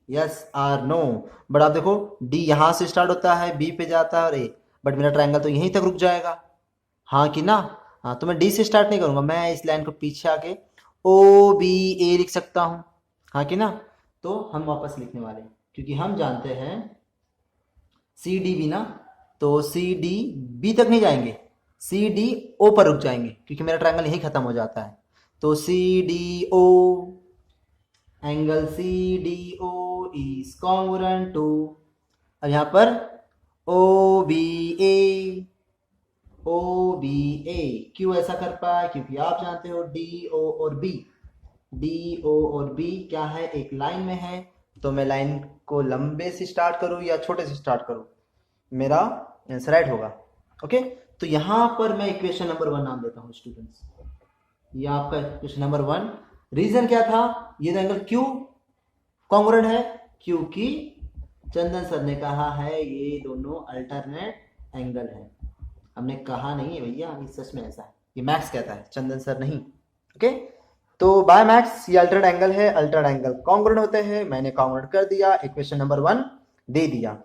यस और नो। बट आप देखो D यहां से स्टार्ट होता है, B पे जाता है और A, बट मेरा ट्रायंगल तो यहीं तक रुक जाएगा, हाँ कि ना, हाँ तो मैं D से स्टार्ट नहीं करूंगा, मैं इस लाइन को पीछे आके OBA लिख सकता हूं, हाँ कि ना। तो हम वापस लिखने वाले हैं क्योंकि हम जानते हैं CDB ना, तो CDB तक नहीं जाएंगे, CDO पर रुक जाएंगे क्योंकि मेरा ट्रायंगल यहीं खत्म हो जाता है। तो CDO, angle CDO is congruent to, अब यहां पर OBA, क्यों ऐसा कर पाए, क्योंकि आप जानते हो DO और B क्या है, एक लाइन में है, तो मैं लाइन को लंबे से स्टार्ट करूं या छोटे से स्टार्ट करूं, मेरा आंसर राइट होगा। ओके, तो यहां पर मैं इक्वेशन नंबर 1 नाम देता हूं स्टूडेंट्स, ये आपका इक्वेशन नंबर 1। रीजन क्या था, ये एंगल क्यों कॉन्ग्रुएंट है, क्योंकि चंदन सर ने कहा है ये दोनों अल्टरनेट एंगल है, हमने कहा नहीं है भैया, ये सच में ऐसा है, ये मैक्स कहता है, चंदन सर नहीं। ओके, तो बाय मैक्स ये अल्टरनेट एंगल है, अल्टरनेट एंगल कॉन्ग्रुएंट होते हैं। मैंने कॉन्ग्रुएंट कर दिया, इक्वेशन नंबर 1 दे दिया।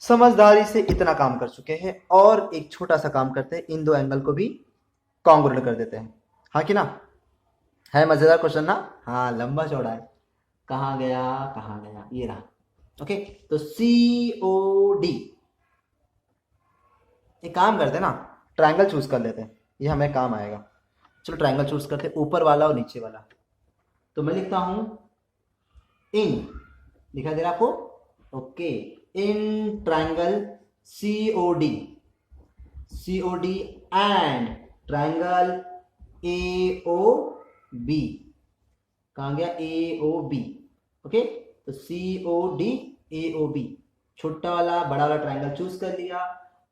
समझदारी से इतना काम कर चुके हैं, और एक छोटा सा काम करते हैं, इन दो एंगल को भी कॉन्ग्रुएंट कर देते हैं। हाँ कि ना? है मजेदार क्वेश्चन ना? हाँ, लंबा चौड़ा है। कहाँ गया, कहाँ गया, ये रहा। ओके, तो COD, एक काम करते हैं ना, ट्रायंगल चूज कर लेते हैं, ये हमें काम आएगा। चलो ट्रायंगल चूज करते हैं, ऊपर वाला और नीचे वाला। तो मैं लिखता हूं इन, दिखा दे रहा आपको? Okay, in triangle COD and triangle AOB, कहाँ गया? AOB। ओके, तो COD AOB, छोटा वाला बड़ा वाला ट्रायंगल चूज कर लिया।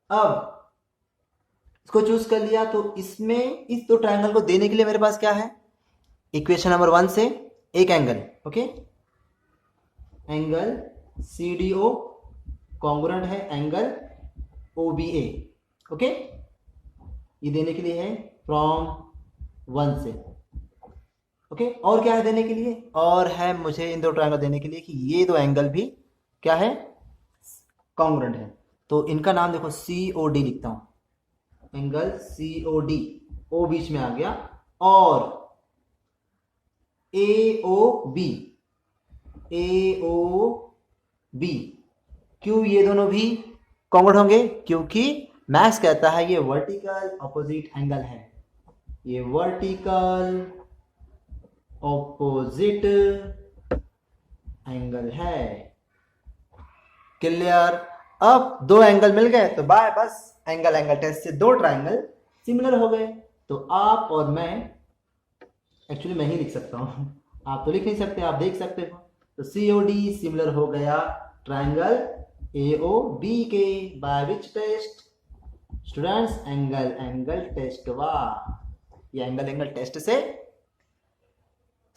अब इसको चूज कर लिया, तो इसमें इस दो ट्रायंगल को देने के लिए मेरे पास क्या है? इक्वेशन नंबर 1 से एक angle, okay, angle CDO congruent है एंगल OBA। ओके, ये देने के लिए है फ्रॉम 1 से। ओके, और क्या है देने के लिए? और है मुझे इन दो ट्रायंगल देने के लिए कि ये दो एंगल भी क्या है? कॉन्ग्रुएंट है। तो इनका नाम देखो, COD लिखता हूं, एंगल COD, O बीच में आ गया, और AOB क्यों ये दोनों भी कॉन्ग्रुएंट होंगे? क्योंकि मैथ्स कहता है ये वर्टिकल ऑपोजिट एंगल है, ये वर्टिकल ऑपोजिट एंगल है। क्लियर? अब दो एंगल मिल गए, तो बाय बस एंगल एंगल टेस्ट से दो ट्रायंगल सिमिलर हो गए। तो आप और मैं, एक्चुअली मैं ही लिख सकता हूं, आप तो लिख नहीं सकते, आप देख सकते हो। तो COD सिमिलर हो गया ट्रायंगल AOB के, by which test students? Angle angle test. वाह, ये एंगल एंगल टेस्ट से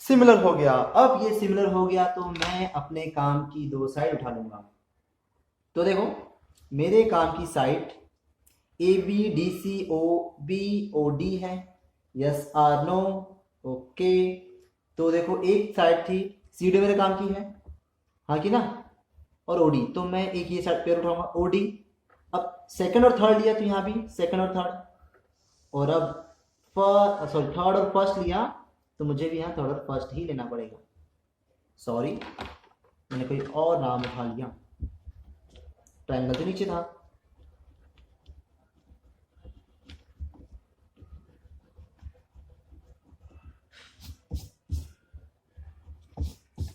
सिमिलर हो गया। अब ये सिमिलर हो गया तो मैं अपने काम की दो साइड उठा लूंगा। तो देखो, मेरे काम की साइड ABDCOBOD है, यस और नो? ओके, तो देखो एक साइड थी CD मेरे काम की है, हाँ कि ना, और OD, तो मैं एक ये साइड पेयर उठाऊंगा OD। अब सेकंड और थर्ड लिया, तो यहाँ भी सेकंड और थर्ड, और अब थर्ड और फर्स्ट लिया, तो मुझे भी यहाँ थर्ड और फर्स्ट ही लेना पड़ेगा। सॉरी, मैंने कोई और नाम उठा लिया, ट्रायंगल तो नीचे था।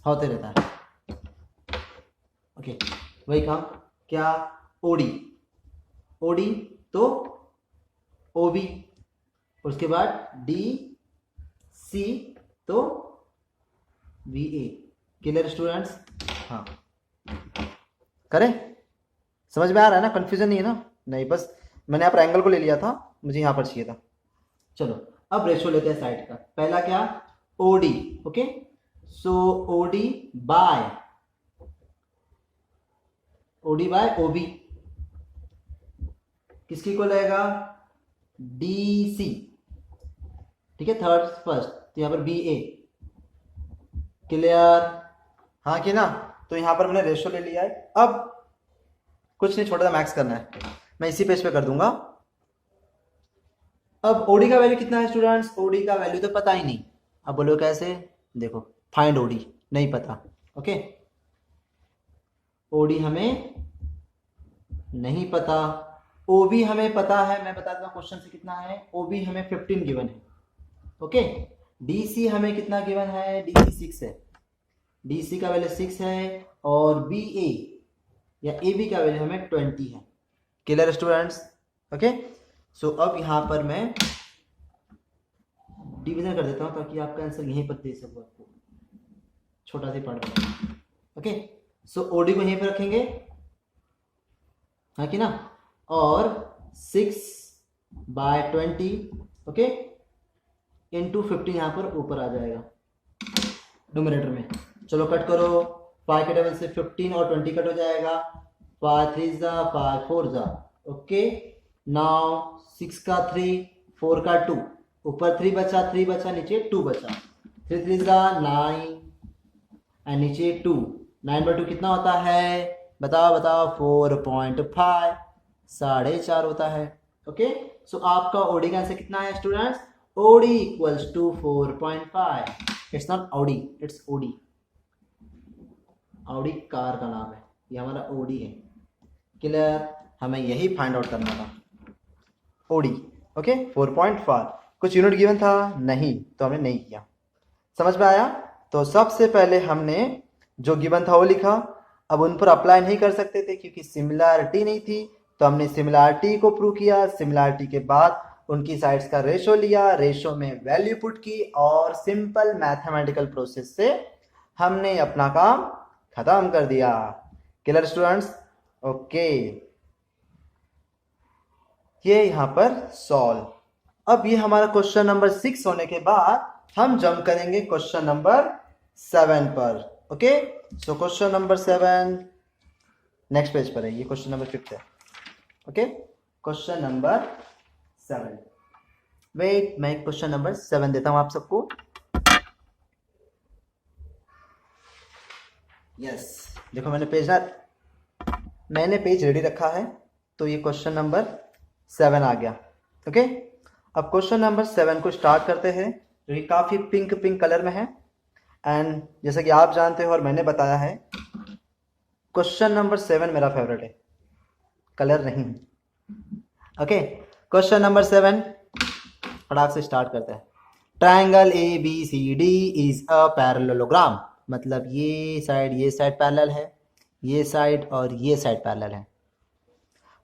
होते रहता है। ओके, वही काम, क्या? OD तो OB, उसके बाद DC तो VA। Clear students? हाँ, करें? समझ में आ रहा है ना? कंफ्यूजन नहीं है ना? नहीं, बस मैंने यहाँ पर एंगल को ले लिया था, मुझे यहाँ पर चाहिए था। चलो अब रेशो लेते हैं साइड का। पहला क्या? OD। ओके, सो OD बाय OB किसकी को लगेगा? DC, ठीक है, थर्ड फर्स्ट, तो यहाँ पर BA। क्लियर? हाँ कि ना? तो यहाँ पर मैंने रेशो ले लिया है। अब कुछ नहीं, छोटा सा मैक्स करना है, मैं इसी पेज पे कर दूंगा। अब OD का वैल्यू कितना है स्टूडेंट्स? OD का वैल्यू तो पता ही नहीं। अब बोलो कैसे? देखो, फाइंड OD, नहीं पता। ओके, OD हमें नहीं पता, OB हमें पता है। मैं बता दूंगा क्वेश्चन से कितना है। OB हमें 15 गिवन है। ओके, DC हमें कितना गिवन है? DC 6 है, DC का वैल्यू 6 है, और BA या AB का वैल्यू हमें 20 है। Clear students? ओके, सो अब यहां पर मैं डिवीजन कर देता हूं ताकि आपका आंसर यहीं पर दे सकूं आपको, छोटा सी पार्ट में। ओके, सो OD को यहीं पर रखेंगे, हाँ कि ना, और 6/20, ओके, इंटू 15 यहाँ पर ऊपर आ जाएगा न्यूमरेटर में। चलो कट करो, 5 के टेबल से 15 और 20 कट हो जाएगा, 5 3 5 4 ओके। नाउ 6 का 3 4 का 2, ऊपर 3 बचा, 3 बचा, नीचे 2 बचा, 3 3 जा 9 एंड नीचे 2, 9/2 कितना होता है, बताओ बताओ, 4.5, 4.5 होता है। ओके, सो आपका ओडी का आंसर कितना है students, OD equals to 4.5। It's not OD, it's OD. Audi car का नाम है, ये हमारा ओडी है। क्लियर, हमें यही फाइंड आउट करना था, ओडी। ओके, 4.5। कुछ यूनिट गिवन था नहीं, तो हमने नहीं किया। समझ में आया? तो सबसे पहले हमने जो गिवन था वो लिखा। अब उन पर अप्लाई नहीं कर सकते थे क्योंकि सिमिलैरिटी नहीं थी, तो हमने सिमिलैरिटी को प्रूव किया। सिमिलैरिटी के बाद उनकी साइड्स का रेशो लिया, रेशो में वैल्यू पुट की और सिंपल मैथमेटिकल प्रोसेस से हमने अपना काम खत्म कर दिया। Clear students? ओके, ये यहां पर सॉल्व। अब ये हमारा क्वेश्चन नंबर 6 होने के बाद हम जंप करेंगे क्वेश्चन नंबर 7 पर। Okay, so question number 7 next page पर है, ये क्वेश्चन नंबर 5 है। Okay, question number 7। वेट, मैं क्वेश्चन नंबर 7 देता हूं आप सबको। यस, देखो मैंने पेज रेडी रखा है, तो ये क्वेश्चन नंबर 7 आ गया। ओके, अब क्वेश्चन नंबर 7 को स्टार्ट करते हैं, जो कि काफ़ी पिंक पिंक कलर में है। एंड जैसा कि आप जानते हो और मैंने बताया है, क्वेश्चन नंबर 7 मेरा फेवरेट है, कलर नहीं। ओके, क्वेश्चन नंबर 7 फटाक से स्टार्ट करते हैं। Triangle ABCD is a parallelogram, मतलब ये साइड पैरेलल है, ये साइड और ये साइड पैरेलल है।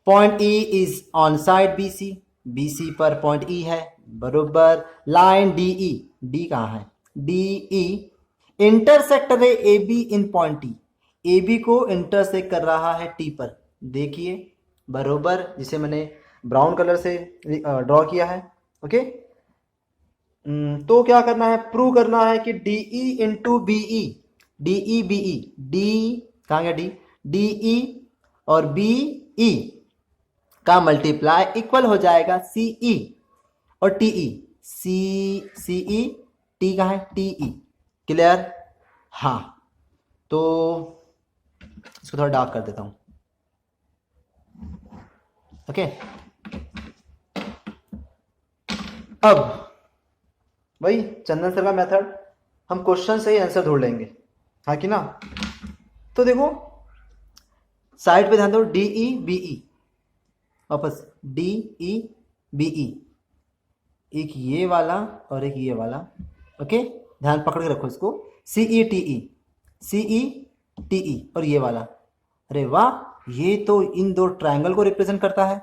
Point E is on side BC पर पॉइंट E है, बरोबर। लाइन DE, D कहाँ है, DE इंटरसेक्ट रे AB इन पॉइंट T, AB को इंटरसेक्ट कर रहा है T पर, देखिए बरोबर, जिसे मैंने ब्राउन कलर से ड्रॉ किया है। ओके, तो क्या करना है, प्रूव करना है कि DE into BE, DE BE, D कहाँ गया, DE और BE का मल्टीप्लाई इक्वल हो जाएगा CE और TE, CE T कहाँ है, TE। क्लियर? हाँ, तो इसको थोड़ा डार्क कर देता हूं। ओके, अब वही चंदन सर का मेथड, हम क्वेश्चन से ही आंसर ढूंढ लेंगे, हाँ कि ना। तो देखो साइड पे ध्यान दो, DE BE, वापस DE BE, एक ये वाला और एक ये वाला। ओके, ध्यान पकड़ के रखो इसको, CE TE और ये वाला। अरे वाह, ये तो इन दो ट्रायंगल को रिप्रेजेंट करता है।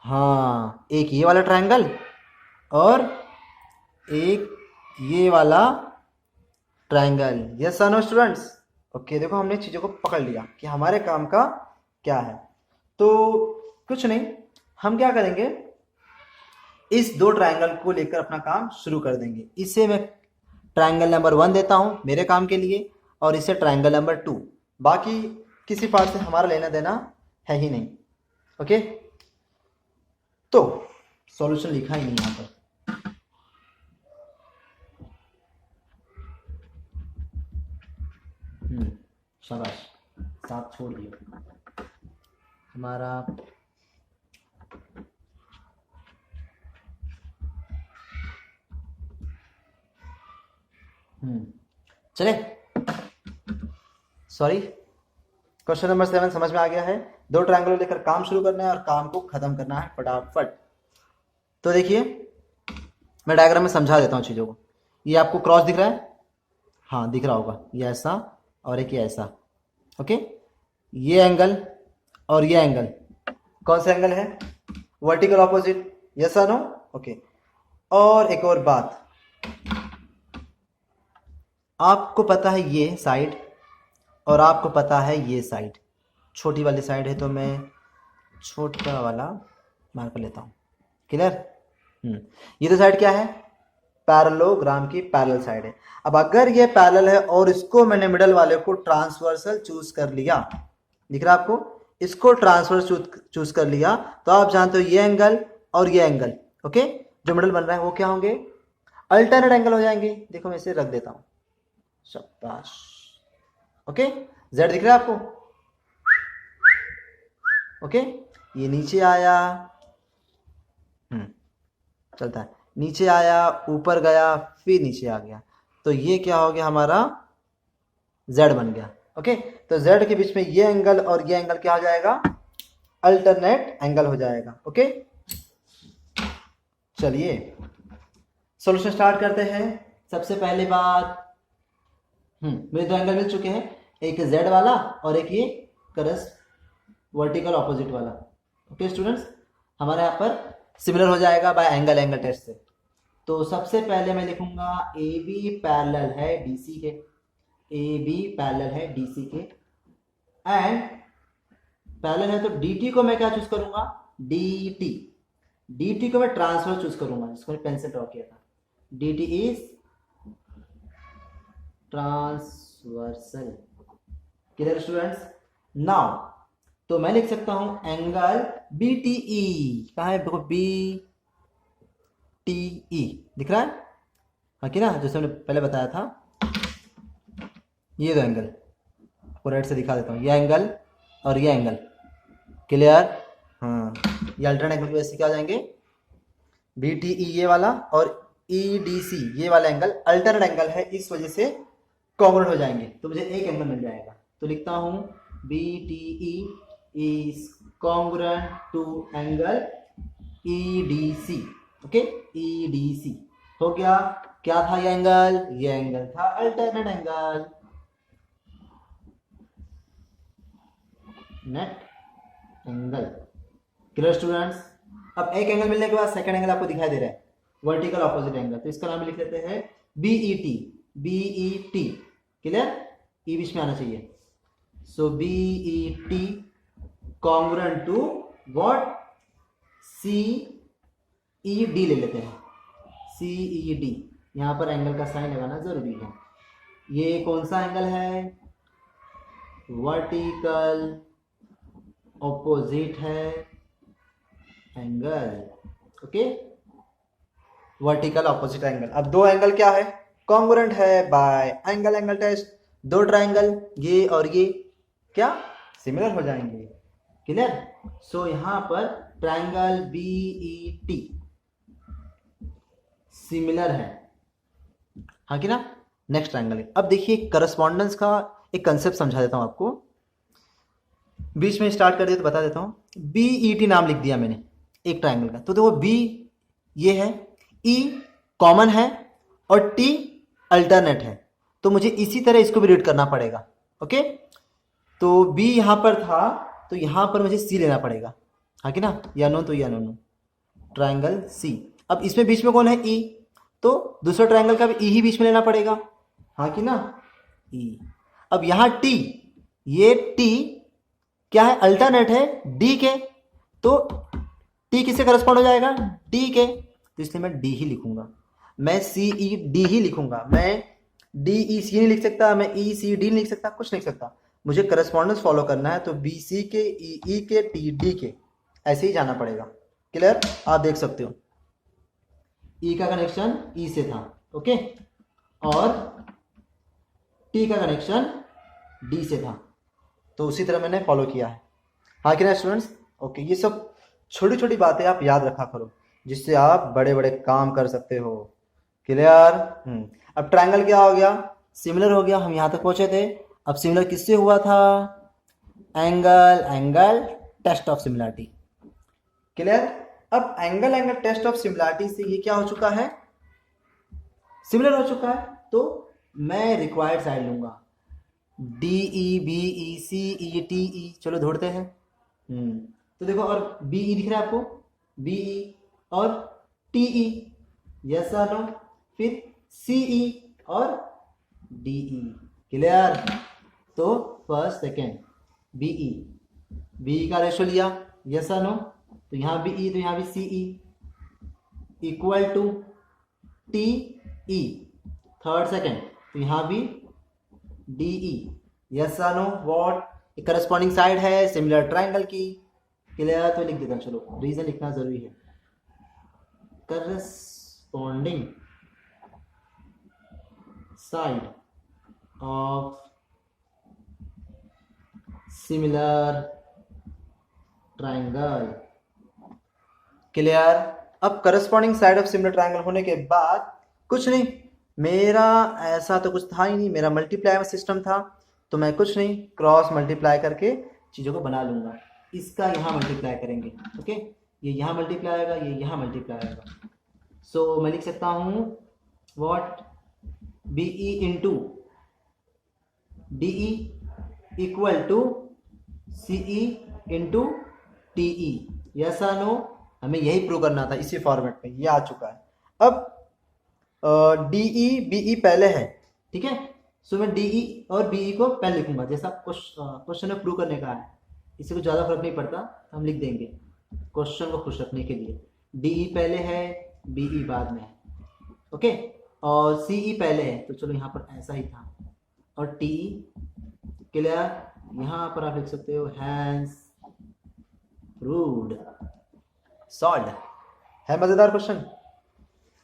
हाँ, एक ये वाला ट्रायंगल और एक ये वाला triangle. Yes no students? Okay, देखो हमने चीज़ों को पकड़ लिया कि हमारे काम का क्या है। तो कुछ नहीं, हम क्या करेंगे, इस दो ट्रायंगल को लेकर अपना काम शुरू कर देंगे। इसे मैं ट्रायंगल नंबर 1 देता हूं मेरे काम के लिए, और इसे ट्रायंगल नंबर 2। बाकी किसी पार्ट से हमारा लेना देना है ही नहीं। ओके, तो सॉल्यूशन लिखा ही नहीं यहां पर। शाबाश, साथ छोड़ दिया हमारा। चले, सॉरी, क्वेश्चन नंबर 7 समझ में आ गया है। दो ट्रायंगल लेकर काम शुरू करना है और काम को खत्म करना है फटाफट। तो देखिए, मैं डायग्राम में समझा देता हूँ चीज़ों को। ये आपको क्रॉस दिख रहा है, हाँ दिख रहा होगा, ये ऐसा और एक ये ऐसा। ओके, ये एंगल और ये एंगल कौन सा एंगल है, वर्टिकल ऑपोजिट। यस और नो? ओके, और एक और बात, आपको पता है ये साइड और आपको पता है ये साइड, छोटी वाली साइड है, तो मैं छोटा वाला मार्क कर लेता हूँ। क्लियर? ये तो साइड क्या है, पैरेललोग्राम की पैरेलल साइड है। अब अगर ये पैरेलल है और इसको मैंने मिडल वाले को ट्रांसवर्सल चूज कर लिया, दिख रहा है आपको, इसको ट्रांसवर्स चूज कर लिया, तो आप जानते हो ये एंगल और ये एंगल, ओके, जो मिडल बन रहा है वो क्या होंगे, अल्टरनेट एंगल हो जाएंगे। देखो मैं इसे रख देता हूं, शाबाश, ओके। जेड दिख रहा है आपको, ओके। ये नीचे आया, चलता है, नीचे आया, ऊपर गया, फिर नीचे आ गया, तो ये क्या हो गया हमारा, जेड बन गया, ओके। तो जेड के बीच में ये एंगल और ये एंगल क्या हो जाएगा, अल्टरनेट एंगल हो जाएगा, ओके। चलिए सॉल्यूशन स्टार्ट करते हैं। सबसे पहले बात, मेरे दो एंगल मिल चुके हैं, एक जेड वाला और एक ये करस वर्टिकल ऑपोजिट वाला, ओके स्टूडेंट्स। हमारे यहाँ पर सिमिलर हो जाएगा बाय एंगल टेस्ट से। तो सबसे पहले मैं लिखूंगा ए बी पैरेलल है डीसी के, ए बी पैरेलल है डीसी के, एंड पैरेलल है तो dt को मैं क्या चूज करूंगा, dt को मैं ट्रांसफर चूज करूंगा, जिसको मैं पेन से ड्रॉ किया था, dt is transversal. Clear students. Now तो मैं लिख सकता हूं एंगल BTE, कहाँ है देखो, BTE दिख रहा है, हाँ कि ना, जैसे हमने पहले बताया था। ये दो एंगल आपको राइट से दिखा देता हूँ, ये एंगल और ये एंगल, क्लियर, हाँ। ये अल्टरनेट एंगल की वजह से क्या हो जाएंगे, BTE ये वाला और EDC ये वाला एंगल अल्टरनेट एंगल है, इस वजह से कॉन्ग्रुएंट हो जाएंगे, तो मुझे एक एंगल मिल जाएगा। तो लिखता हूं BTE is congruent to angle EDC, okay, EDC हो गया। क्या था ये एंगल, ये एंगल था alternate angle, net angle. Clear students. अब एक एंगल मिलने के बाद सेकंड एंगल आपको दिखाई दे रहा है, वर्टिकल ऑपोजिट एंगल, तो इसका नाम लिख लेते हैं BET, क्लियर, ई बीच में आना चाहिए। So BET congruent to what, CED ले लेते हैं, CED, यहां पर एंगल का साइन लगाना जरूरी है। ये कौन सा एंगल है, वर्टिकल ऑपोजिट है angle, okay, vertical opposite angle. अब दो एंगल क्या है, कॉन्ग्रुएंट है बाय एंगल टेस्ट, दो ट्राइंगल ये और ये क्या सिमिलर हो जाएंगे, क्लियर। सो यहां पर ट्राइंगल BET सिमिलर है, हाँ कि ना। नेक्स्ट ट्राइंगल, अब देखिए करस्पॉन्डेंस का एक कंसेप्ट समझा देता हूं आपको, बीच में स्टार्ट कर दिया तो बता देता हूं। BET नाम लिख दिया मैंने एक ट्राइंगल का, तो देखो B ये है, E कॉमन है और T अल्टरनेट है, तो मुझे इसी तरह इसको भी रीड करना पड़ेगा, ओके। तो B यहां पर था, तो यहां पर मुझे C लेना पड़ेगा, हाँ कि ना, या नो तो या नो, ट्राइंगल C। अब इसमें बीच में कौन है, E, तो दूसरा ट्राइंगल का भी E ही बीच में लेना पड़ेगा, हाँ कि ना, E। अब यहां T, ये T क्या है, अल्टरनेट है D के, तो T किससे करस्पॉन्ड हो जाएगा, D के, तो इसलिए मैं D ही लिखूंगा, मैं CED ही लिखूंगा, मैं DEC नहीं लिख सकता, मैं ECD नहीं लिख सकता, कुछ नहीं लिख सकता, मुझे करस्पॉन्डेंस फॉलो करना है, तो BC के, EE के, TD के, ऐसे ही जाना पड़ेगा, क्लियर। आप देख सकते हो E का कनेक्शन E से था, ओके, और T का कनेक्शन D से था, तो उसी तरह मैंने फॉलो किया है, हाँ कि ना स्टूडेंट्स, ओके। ये सब छोटी छोटी बातें आप याद रखा करो, जिससे आप बड़े बड़े काम कर सकते हो, क्लियर। अब ट्रायंगल क्या हो गया, सिमिलर हो गया, हम यहां तक पहुंचे थे। अब सिमिलर किससे हुआ था, angle test of similarity, clear. अब एंगल टेस्ट ऑफ सिमिलरिटी से ये क्या हो चुका है, सिमिलर हो चुका है, तो मैं रिक्वायर्ड साइड लूंगा, DE BEC ETE, चलो ढूंढते हैं। तो देखो, और BE दिख रहा है आपको, BE और TE, यस और नो, फिर CE और DE, क्लियर। तो फर्स्ट सेकेंड BE का रेशो लिया, यस और नो, तो यहां BE तो यहां भी CE equal to TE, third second, तो यहां भी DE, यस और नो, व्हाट, करस्पॉन्डिंग साइड है सिमिलर ट्राइंगल की, क्लियर। तो लिख देता हूं, चलो रीजन लिखना जरूरी है, corresponding side of similar triangle. Clear? अब corresponding side of similar triangle होने के बाद कुछ नहीं, मेरा ऐसा तो कुछ था ही नहीं, मेरा मल्टीप्लाई सिस्टम था, तो मैं कुछ नहीं क्रॉस मल्टीप्लाई करके चीज़ों को बना लूँगा। इसका यहाँ मल्टीप्लाई करेंगे, ओके, ये यहाँ मल्टीप्लाई आएगा, ये यहाँ मल्टीप्लाई आएगा। सो मैं लिख सकता हूँ what B E into D E equal to C E into T E. Yes और नो? हमें यही प्रूव करना था इसी फॉर्मेट में, ये आ चुका है। अब डी ई बी ई पहले है, ठीक है, सो मैं डी ई और बी ई को पहले लिखूंगा, जैसा क्वेश्चन में प्रूव करने का है। इससे कुछ ज़्यादा फर्क नहीं पड़ता, हम लिख देंगे क्वेश्चन को खुश रखने के लिए। डी ई पहले है, बी ई बाद में है, ओके, और सी ई पहले है, तो चलो यहाँ पर ऐसा ही था, और टी ई। क्लियर? यहाँ पर आप लिख सकते हो हैंस प्रूव्ड सॉल्व्ड। है मज़ेदार क्वेश्चन?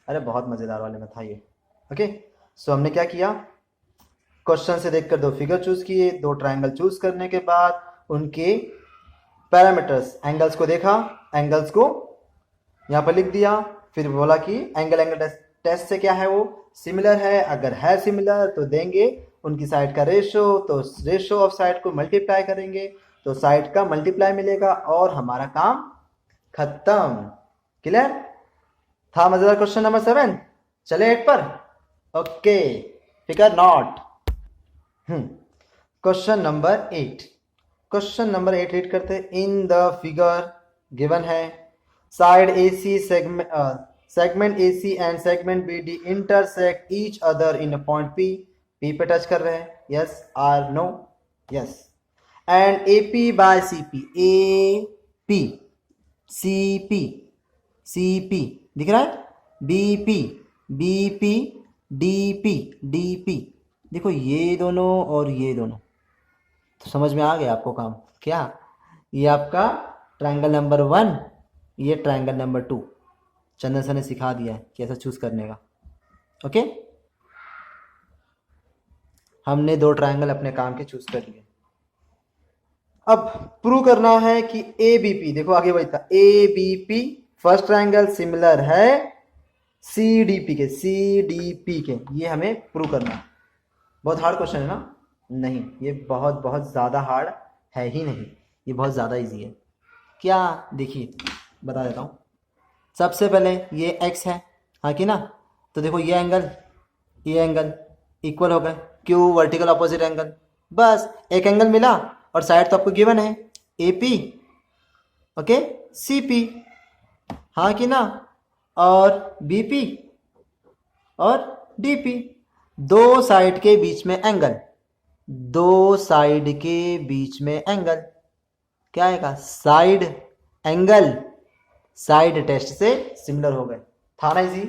अरे बहुत मज़ेदार वाले में था ये, ओके। सो हमने क्या किया, क्वेश्चन से देखकर दो फिगर चूज किए, दो ट्रायंगल चूज करने के बाद उनके पैरामीटर्स एंगल्स को देखा, एंगल्स को यहाँ पर लिख दिया, फिर बोला कि एंगल टेस्ट से क्या है, वो सिमिलर है। अगर है सिमिलर तो देंगे उनकी साइड का रेशो, तो रेशो ऑफ साइड को मल्टीप्लाई करेंगे तो साइड का मल्टीप्लाई मिलेगा और हमारा काम खत्म। क्लियर? था मजेदार क्वेश्चन नंबर 7? चले 8 पर, okay, figure not. Question number 8, question number 8 read करते हैं। इन द फिगर गिवन है side A C segment A C and segment B D intersect each other in point P. P पे touch कर रहे हैं, yes or no? Yes. And A P by C P, A P C P, C P दिख रहा है, B P, B P, D P, D P. देखो ये दोनों और ये दोनों, तो समझ में आ गया आपको काम क्या? ये आपका ट्रायंगल नंबर 1, ये ट्रायंगल नंबर 2। चंदन सर ने सिखा दिया है कैसा चूज करने का, ओके। हमने दो ट्रायंगल अपने काम के चूज कर लिए। अब प्रूव करना है कि ए बी पी, देखो आगे वही था, A B P first triangle similar है सी डी पी के, सी डी पी के। ये हमें प्रूव करना है। बहुत हार्ड क्वेश्चन है ना? नहीं, ये बहुत बहुत ज़्यादा हार्ड है ही नहीं, ये बहुत ज़्यादा इजी है। क्या? देखिए बता देता हूँ। सबसे पहले ये x है, हाँ कि ना? तो देखो ये एंगल इक्वल हो गए, क्यों? Vertical opposite angle. बस एक एंगल मिला और साइड तो आपको गिवन है A P, okay, C P, हाँ कि ना? और बी पी और डी पी। दो साइड के बीच में एंगल, दो साइड के बीच में एंगल क्या आएगा? Side angle. साइड टेस्ट से सिमिलर हो गए, था ना इजी?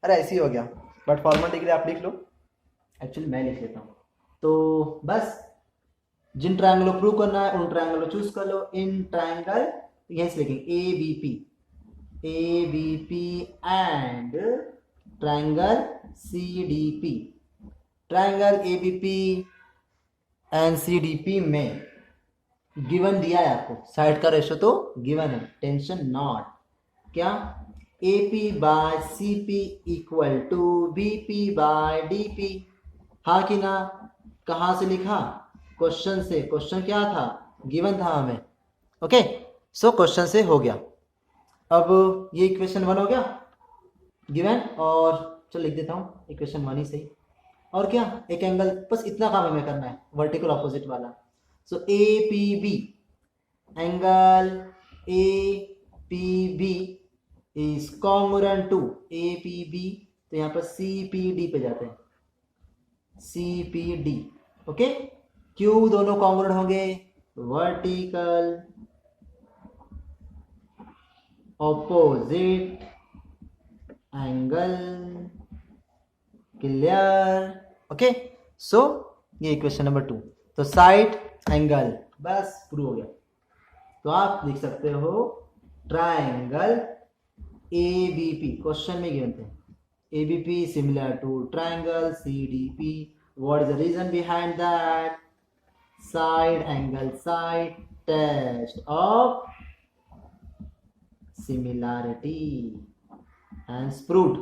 अरे ऐसे ही हो गया, बट फॉर्मेलिटी के लिए आप लिख लो, एक्चुअली मैं लिख लेता हूँ। तो बस जिन ट्रायंगल को प्रूव करना है उन ट्रायंगल को चूज कर लो। इन ट्रायंगल यहीं से लिखेंगे A B P and triangle C D P. Triangle A B P and C D P में गिवन दिया है आपको, साइड का रेशो तो गिवन है, टेंशन नॉट। क्या? A P by C P equal to B P by D P, हाँ कि ना? कहाँ से लिखा? क्वेश्चन से। क्वेश्चन क्या था? गिवन था हमें, ओके। सो क्वेश्चन से हो गया। अब ये इक्वेशन 1 हो गया गिवन, और चलो लिख देता हूँ इक्वेशन 1 ही सही। और क्या? एक एंगल, बस इतना काम हमें करना है, वर्टिकल अपोजिट वाला। So A P B, angle A P B is congruent to A P B, तो यहाँ पर सी पी डी पे जाते हैं, सी पी डी, ओके। क्यों दोनों कॉन्ग्रुएंट होंगे? Vertical opposite angle. Clear? Okay. So ये इक्वेशन नंबर 2। तो साइड एंगल बस प्रूव हो गया। तो आप लिख सकते हो triangle A B P question में गिवन थे, A B P similar to triangle C D P, what is the reason behind that? Side angle side test of similarity hence proved.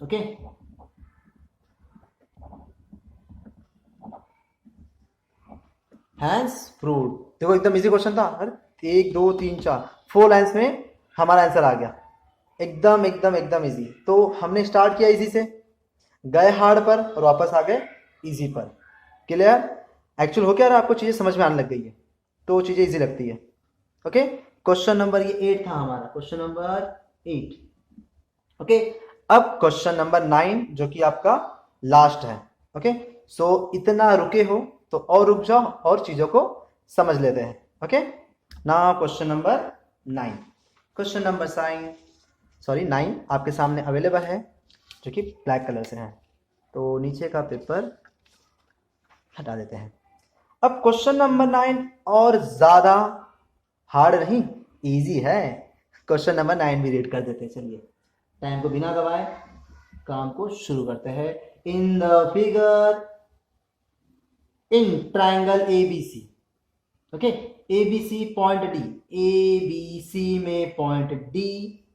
Okay, hence proved. देखो एकदम easy question था। 1 2 3 4 4 lines में हमारा answer आ गया, एकदम एकदम एकदम इजी। तो हमने स्टार्ट किया इजी से, गए हार्ड पर और वापस आ गए इजी पर। क्लियर? एक्चुअल हो क्या रहा, आपको चीजें समझ में आने लग गई है तो चीजें इजी लगती है। ओके, क्वेश्चन नंबर ये 8 था हमारा, क्वेश्चन नंबर 8। ओके, अब क्वेश्चन नंबर 9 जो कि आपका लास्ट है। ओके, सो इतना रुके हो तो और रुक जाओ और चीजों को समझ लेते हैं। Okay, now question number 9। Question number 9 आपके सामने अवेलेबल है, जो कि ब्लैक कलर से है। तो नीचे का पेपर हटा देते हैं। अब क्वेश्चन नंबर 9 और ज्यादा हार्ड नहीं, इजी है। क्वेश्चन नंबर 9 भी रीड कर देते हैं। चलिए, टाइम को बिना गवाए काम को शुरू करते हैं। In the figure, in triangle A B C, okay, A B C point D, A B C में point D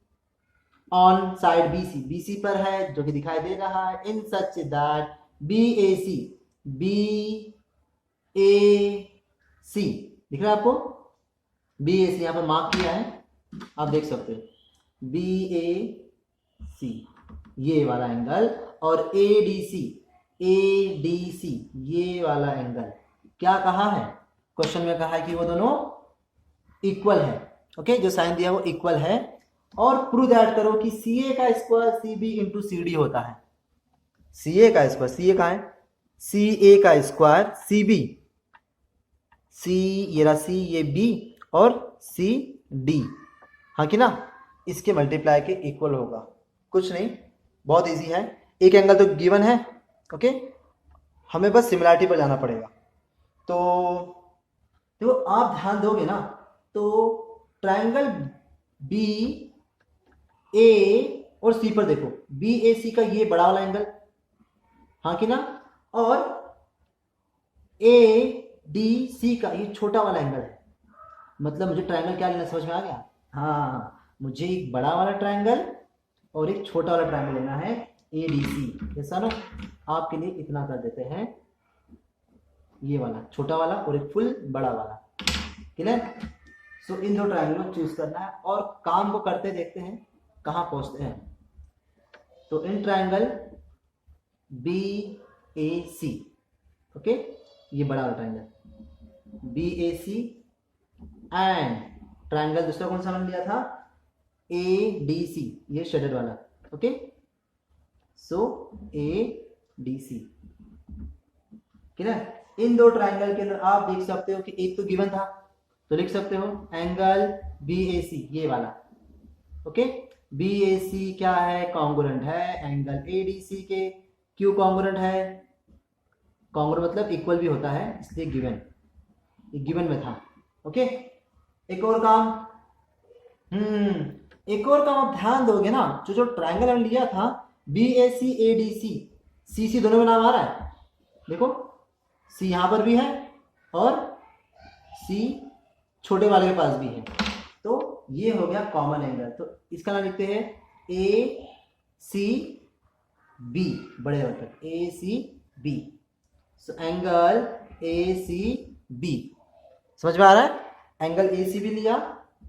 on side B C, B C पर है जो कि दिखाई दे रहा है, in such that B A C, B A C दिख रहा है आपको, बीएसी यहां पर मार्क किया है, आप देख सकते हो बीएसी ये वाला एंगल, और एडीसी, एडीसी ये वाला एंगल क्या कहा है? क्वेश्चन में कहा है कि वो दोनों इक्वल है। ओके, जो साइन दिया वो इक्वल है। और प्रूव दैट करो कि सी ए का square C B into C D होता है। सी ए का स्क्वायर, सी ए का है, सी ए का स्क्वायर सी बी, सी ये रहा सी, ये बी और सी डी, हाँ कि ना, इसके मल्टीप्लाई के इक्वल होगा। कुछ नहीं, बहुत इजी है। एक एंगल तो गिवन है। ओके, हमें बस सिमिलैरिटी पर जाना पड़ेगा। तो देखो आप ध्यान दोगे ना तो ट्राइंगल बी ए और सी पर देखो, बी ए सी का ये बड़ा वाला एंगल, हाँ कि ना, और ए डी सी का ये छोटा वाला एंगल है। मतलब मुझे ट्राइंगल क्या लेना, समझ में आ गया? हाँ, मुझे एक बड़ा वाला ट्राइंगल और एक छोटा वाला ट्राइंगल लेना है, ए डी सी। ऐसा ना, आपके लिए इतना कर देते हैं, ये वाला छोटा वाला और एक फुल बड़ा वाला। क्लियर? सो इन दो ट्राइंगल को चूज करना है और काम को करते देखते हैं कहां पहुंचते हैं। तो in triangle B A C, okay, ये बड़ा वाला triangle B A C, and triangle दूसरा कौन सा हमने लिया था, ए डी सी, ये शेडेड वाला। Okay, so A D C. Clear? इन दो ट्राइंगल के अंदर आप देख सकते हो कि एक तो गिवन था, तो लिख सकते हो एंगल बी ए सी ये वाला। ओके, बी ए सी क्या है, कॉन्ग्रुएंट है एंगल ए डी सी के। क्यों कॉन्ग्रुएंट है? कॉन्ग्रुएंट मतलब इक्वल भी होता है, इसलिए गिवन, ये गिवन में था। ओके, एक और काम, एक और काम आप ध्यान दोगे ना, जो ट्राइंगल हमने लिया था B A C A D सी, सी सी दोनों में नाम आ रहा है, देखो सी यहां पर भी है और सी छोटे वाले के पास भी है, तो ये हो गया कॉमन एंगल। तो इसका नाम लिखते हैं ए सी बी, बड़े वाले तक A C B. So angle A C B, समझ में आ रहा है? एंगल ए सी बी लिया,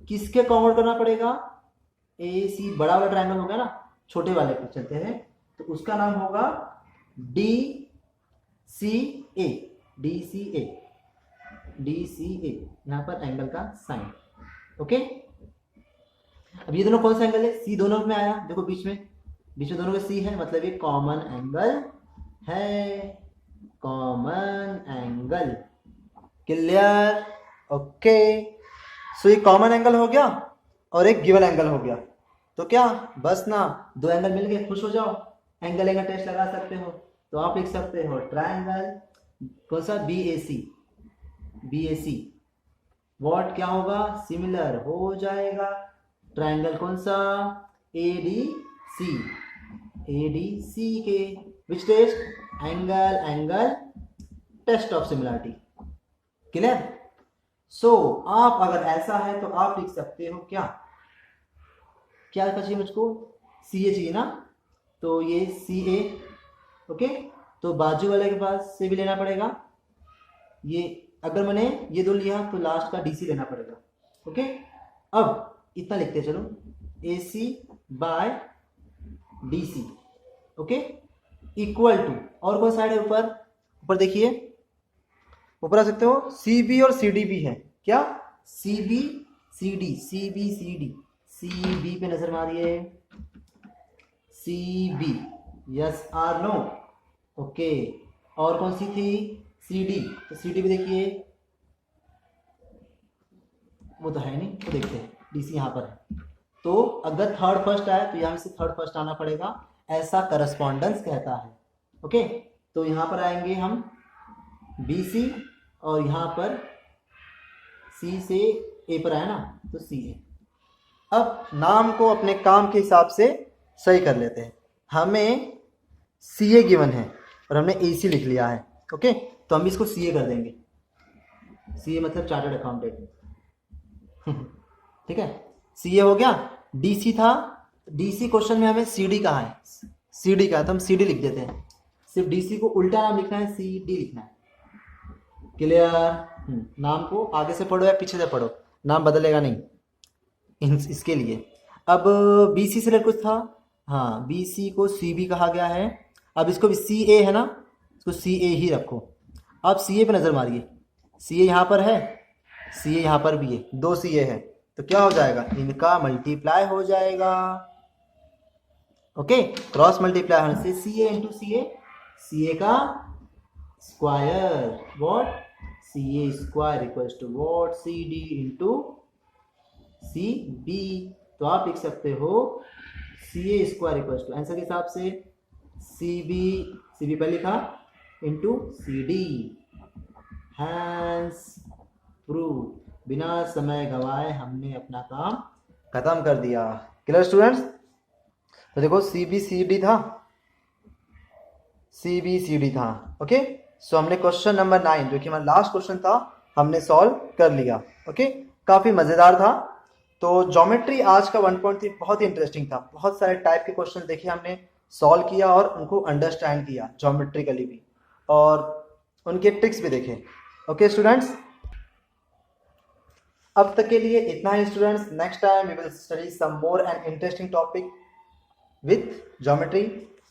किसके कॉन्वर्ट करना पड़ेगा, ए सी बड़ा वाला ट्राइंगल हो गया ना, छोटे वाले पे चलते हैं, तो उसका नाम होगा डी सी ए, डी सी ए, डी सी ए, यहां पर एंगल का साइन। ओके, अब ये दोनों कौन सा एंगल है, सी दोनों में आया, देखो बीच में दोनों का सी है, मतलब ये कॉमन एंगल है, common angle. Clear? Okay, so ये कॉमन एंगल हो गया और एक गिवन एंगल हो गया। तो क्या बस ना, दो एंगल मिल गए, खुश हो जाओ, एंगल एंगल टेस्ट लगा सकते हो। तो आप लिख सकते हो ट्राइंगल कौन सा, B A C, B A C what क्या होगा, सिमिलर हो जाएगा ट्राइंगल कौन सा, ADC, ADC के which test, angle test of similarity. Clear? So आप अगर ऐसा है तो आप लिख सकते हो क्या चाहिए मुझको, CA चाहिए ना, तो ये CA, ओके। तो बाजू वाले के पास से भी लेना पड़ेगा, ये अगर मैंने ये दो लिया तो लास्ट का DC लेना पड़ेगा, ओके। अब इतना लिखते चलो, AC by DC, okay, equal to, और कौन साइड है ऊपर देखिए, ऊपर आ सकते हो, CB और CD भी है क्या, CB CD, CB CD, CB पे नजर मारिए, CB, yes or no, okay. और कौन सी थी, CD, तो CD भी देखिए, वो तो है नहीं, तो देखते हैं, DC यहाँ पर है, तो अगर थर्ड फर्स्ट आए तो यहाँ से थर्ड फर्स्ट आना पड़ेगा, ऐसा करस्पॉन्डेंस कहता है, ओके। तो यहाँ पर आएंगे हम BC, और यहाँ पर C से A पर आया ना, तो CA। अब नाम को अपने काम के हिसाब से सही कर लेते हैं। हमें CA गिवन है और हमने AC लिख लिया है, ओके, तो हम इसको CA कर देंगे, CA मतलब चार्टर्ड अकाउंटेंट, ठीक है, CA हो गया। DC था, DC क्वेश्चन में हमें CD कहा है, CD का, तो हम CD लिख देते हैं, सिर्फ DC को उल्टा नाम लिखना है, CD लिखना है। क्लियर? नाम को आगे से पढ़ो या पीछे से पढ़ो, नाम बदलेगा नहीं इसके लिए। अब BC से कुछ था, हाँ, BC को CB कहा गया है, अब इसको भी CA है ना, इसको CA ही रखो। अब CA पे नजर मारिए, CA यहाँ पर है, CA यहाँ पर भी है, दो CA है, तो क्या हो जाएगा, इनका मल्टीप्लाई हो जाएगा, ओके। क्रॉस मल्टीप्लाई होने से CA इंटू CA, CA का square, what, CA square equals to what, CD into CB। तो आप लिख सकते हो CA square equals to, answer के हिसाब से CB पे लिखा इंटू CD, हैंस प्रूव, बिना समय गवाए हमने अपना काम खत्म कर दिया। Clear students? तो देखो CBCD था, CBCD था, ओके। सो हमने क्वेश्चन नंबर 9, जो कि हमारा लास्ट क्वेश्चन था, हमने सॉल्व कर लिया, ओके। काफी मजेदार था। तो ज्योमेट्री आज का 1.3 बहुत ही इंटरेस्टिंग था, बहुत सारे टाइप के क्वेश्चन देखे हमने, सॉल्व किया और उनको अंडरस्टैंड किया ज्योमेट्रिकली भी, और उनके ट्रिक्स भी देखे, ओके स्टूडेंट्स। अब तक के लिए इतना ही students, next time we will study some more and interesting topic with geometry,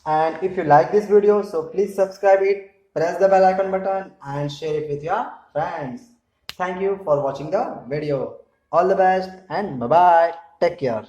and if you like this video, so please subscribe it, press the bell icon button and share it with your friends. Thank you for watching the video. All the best and bye bye, take care.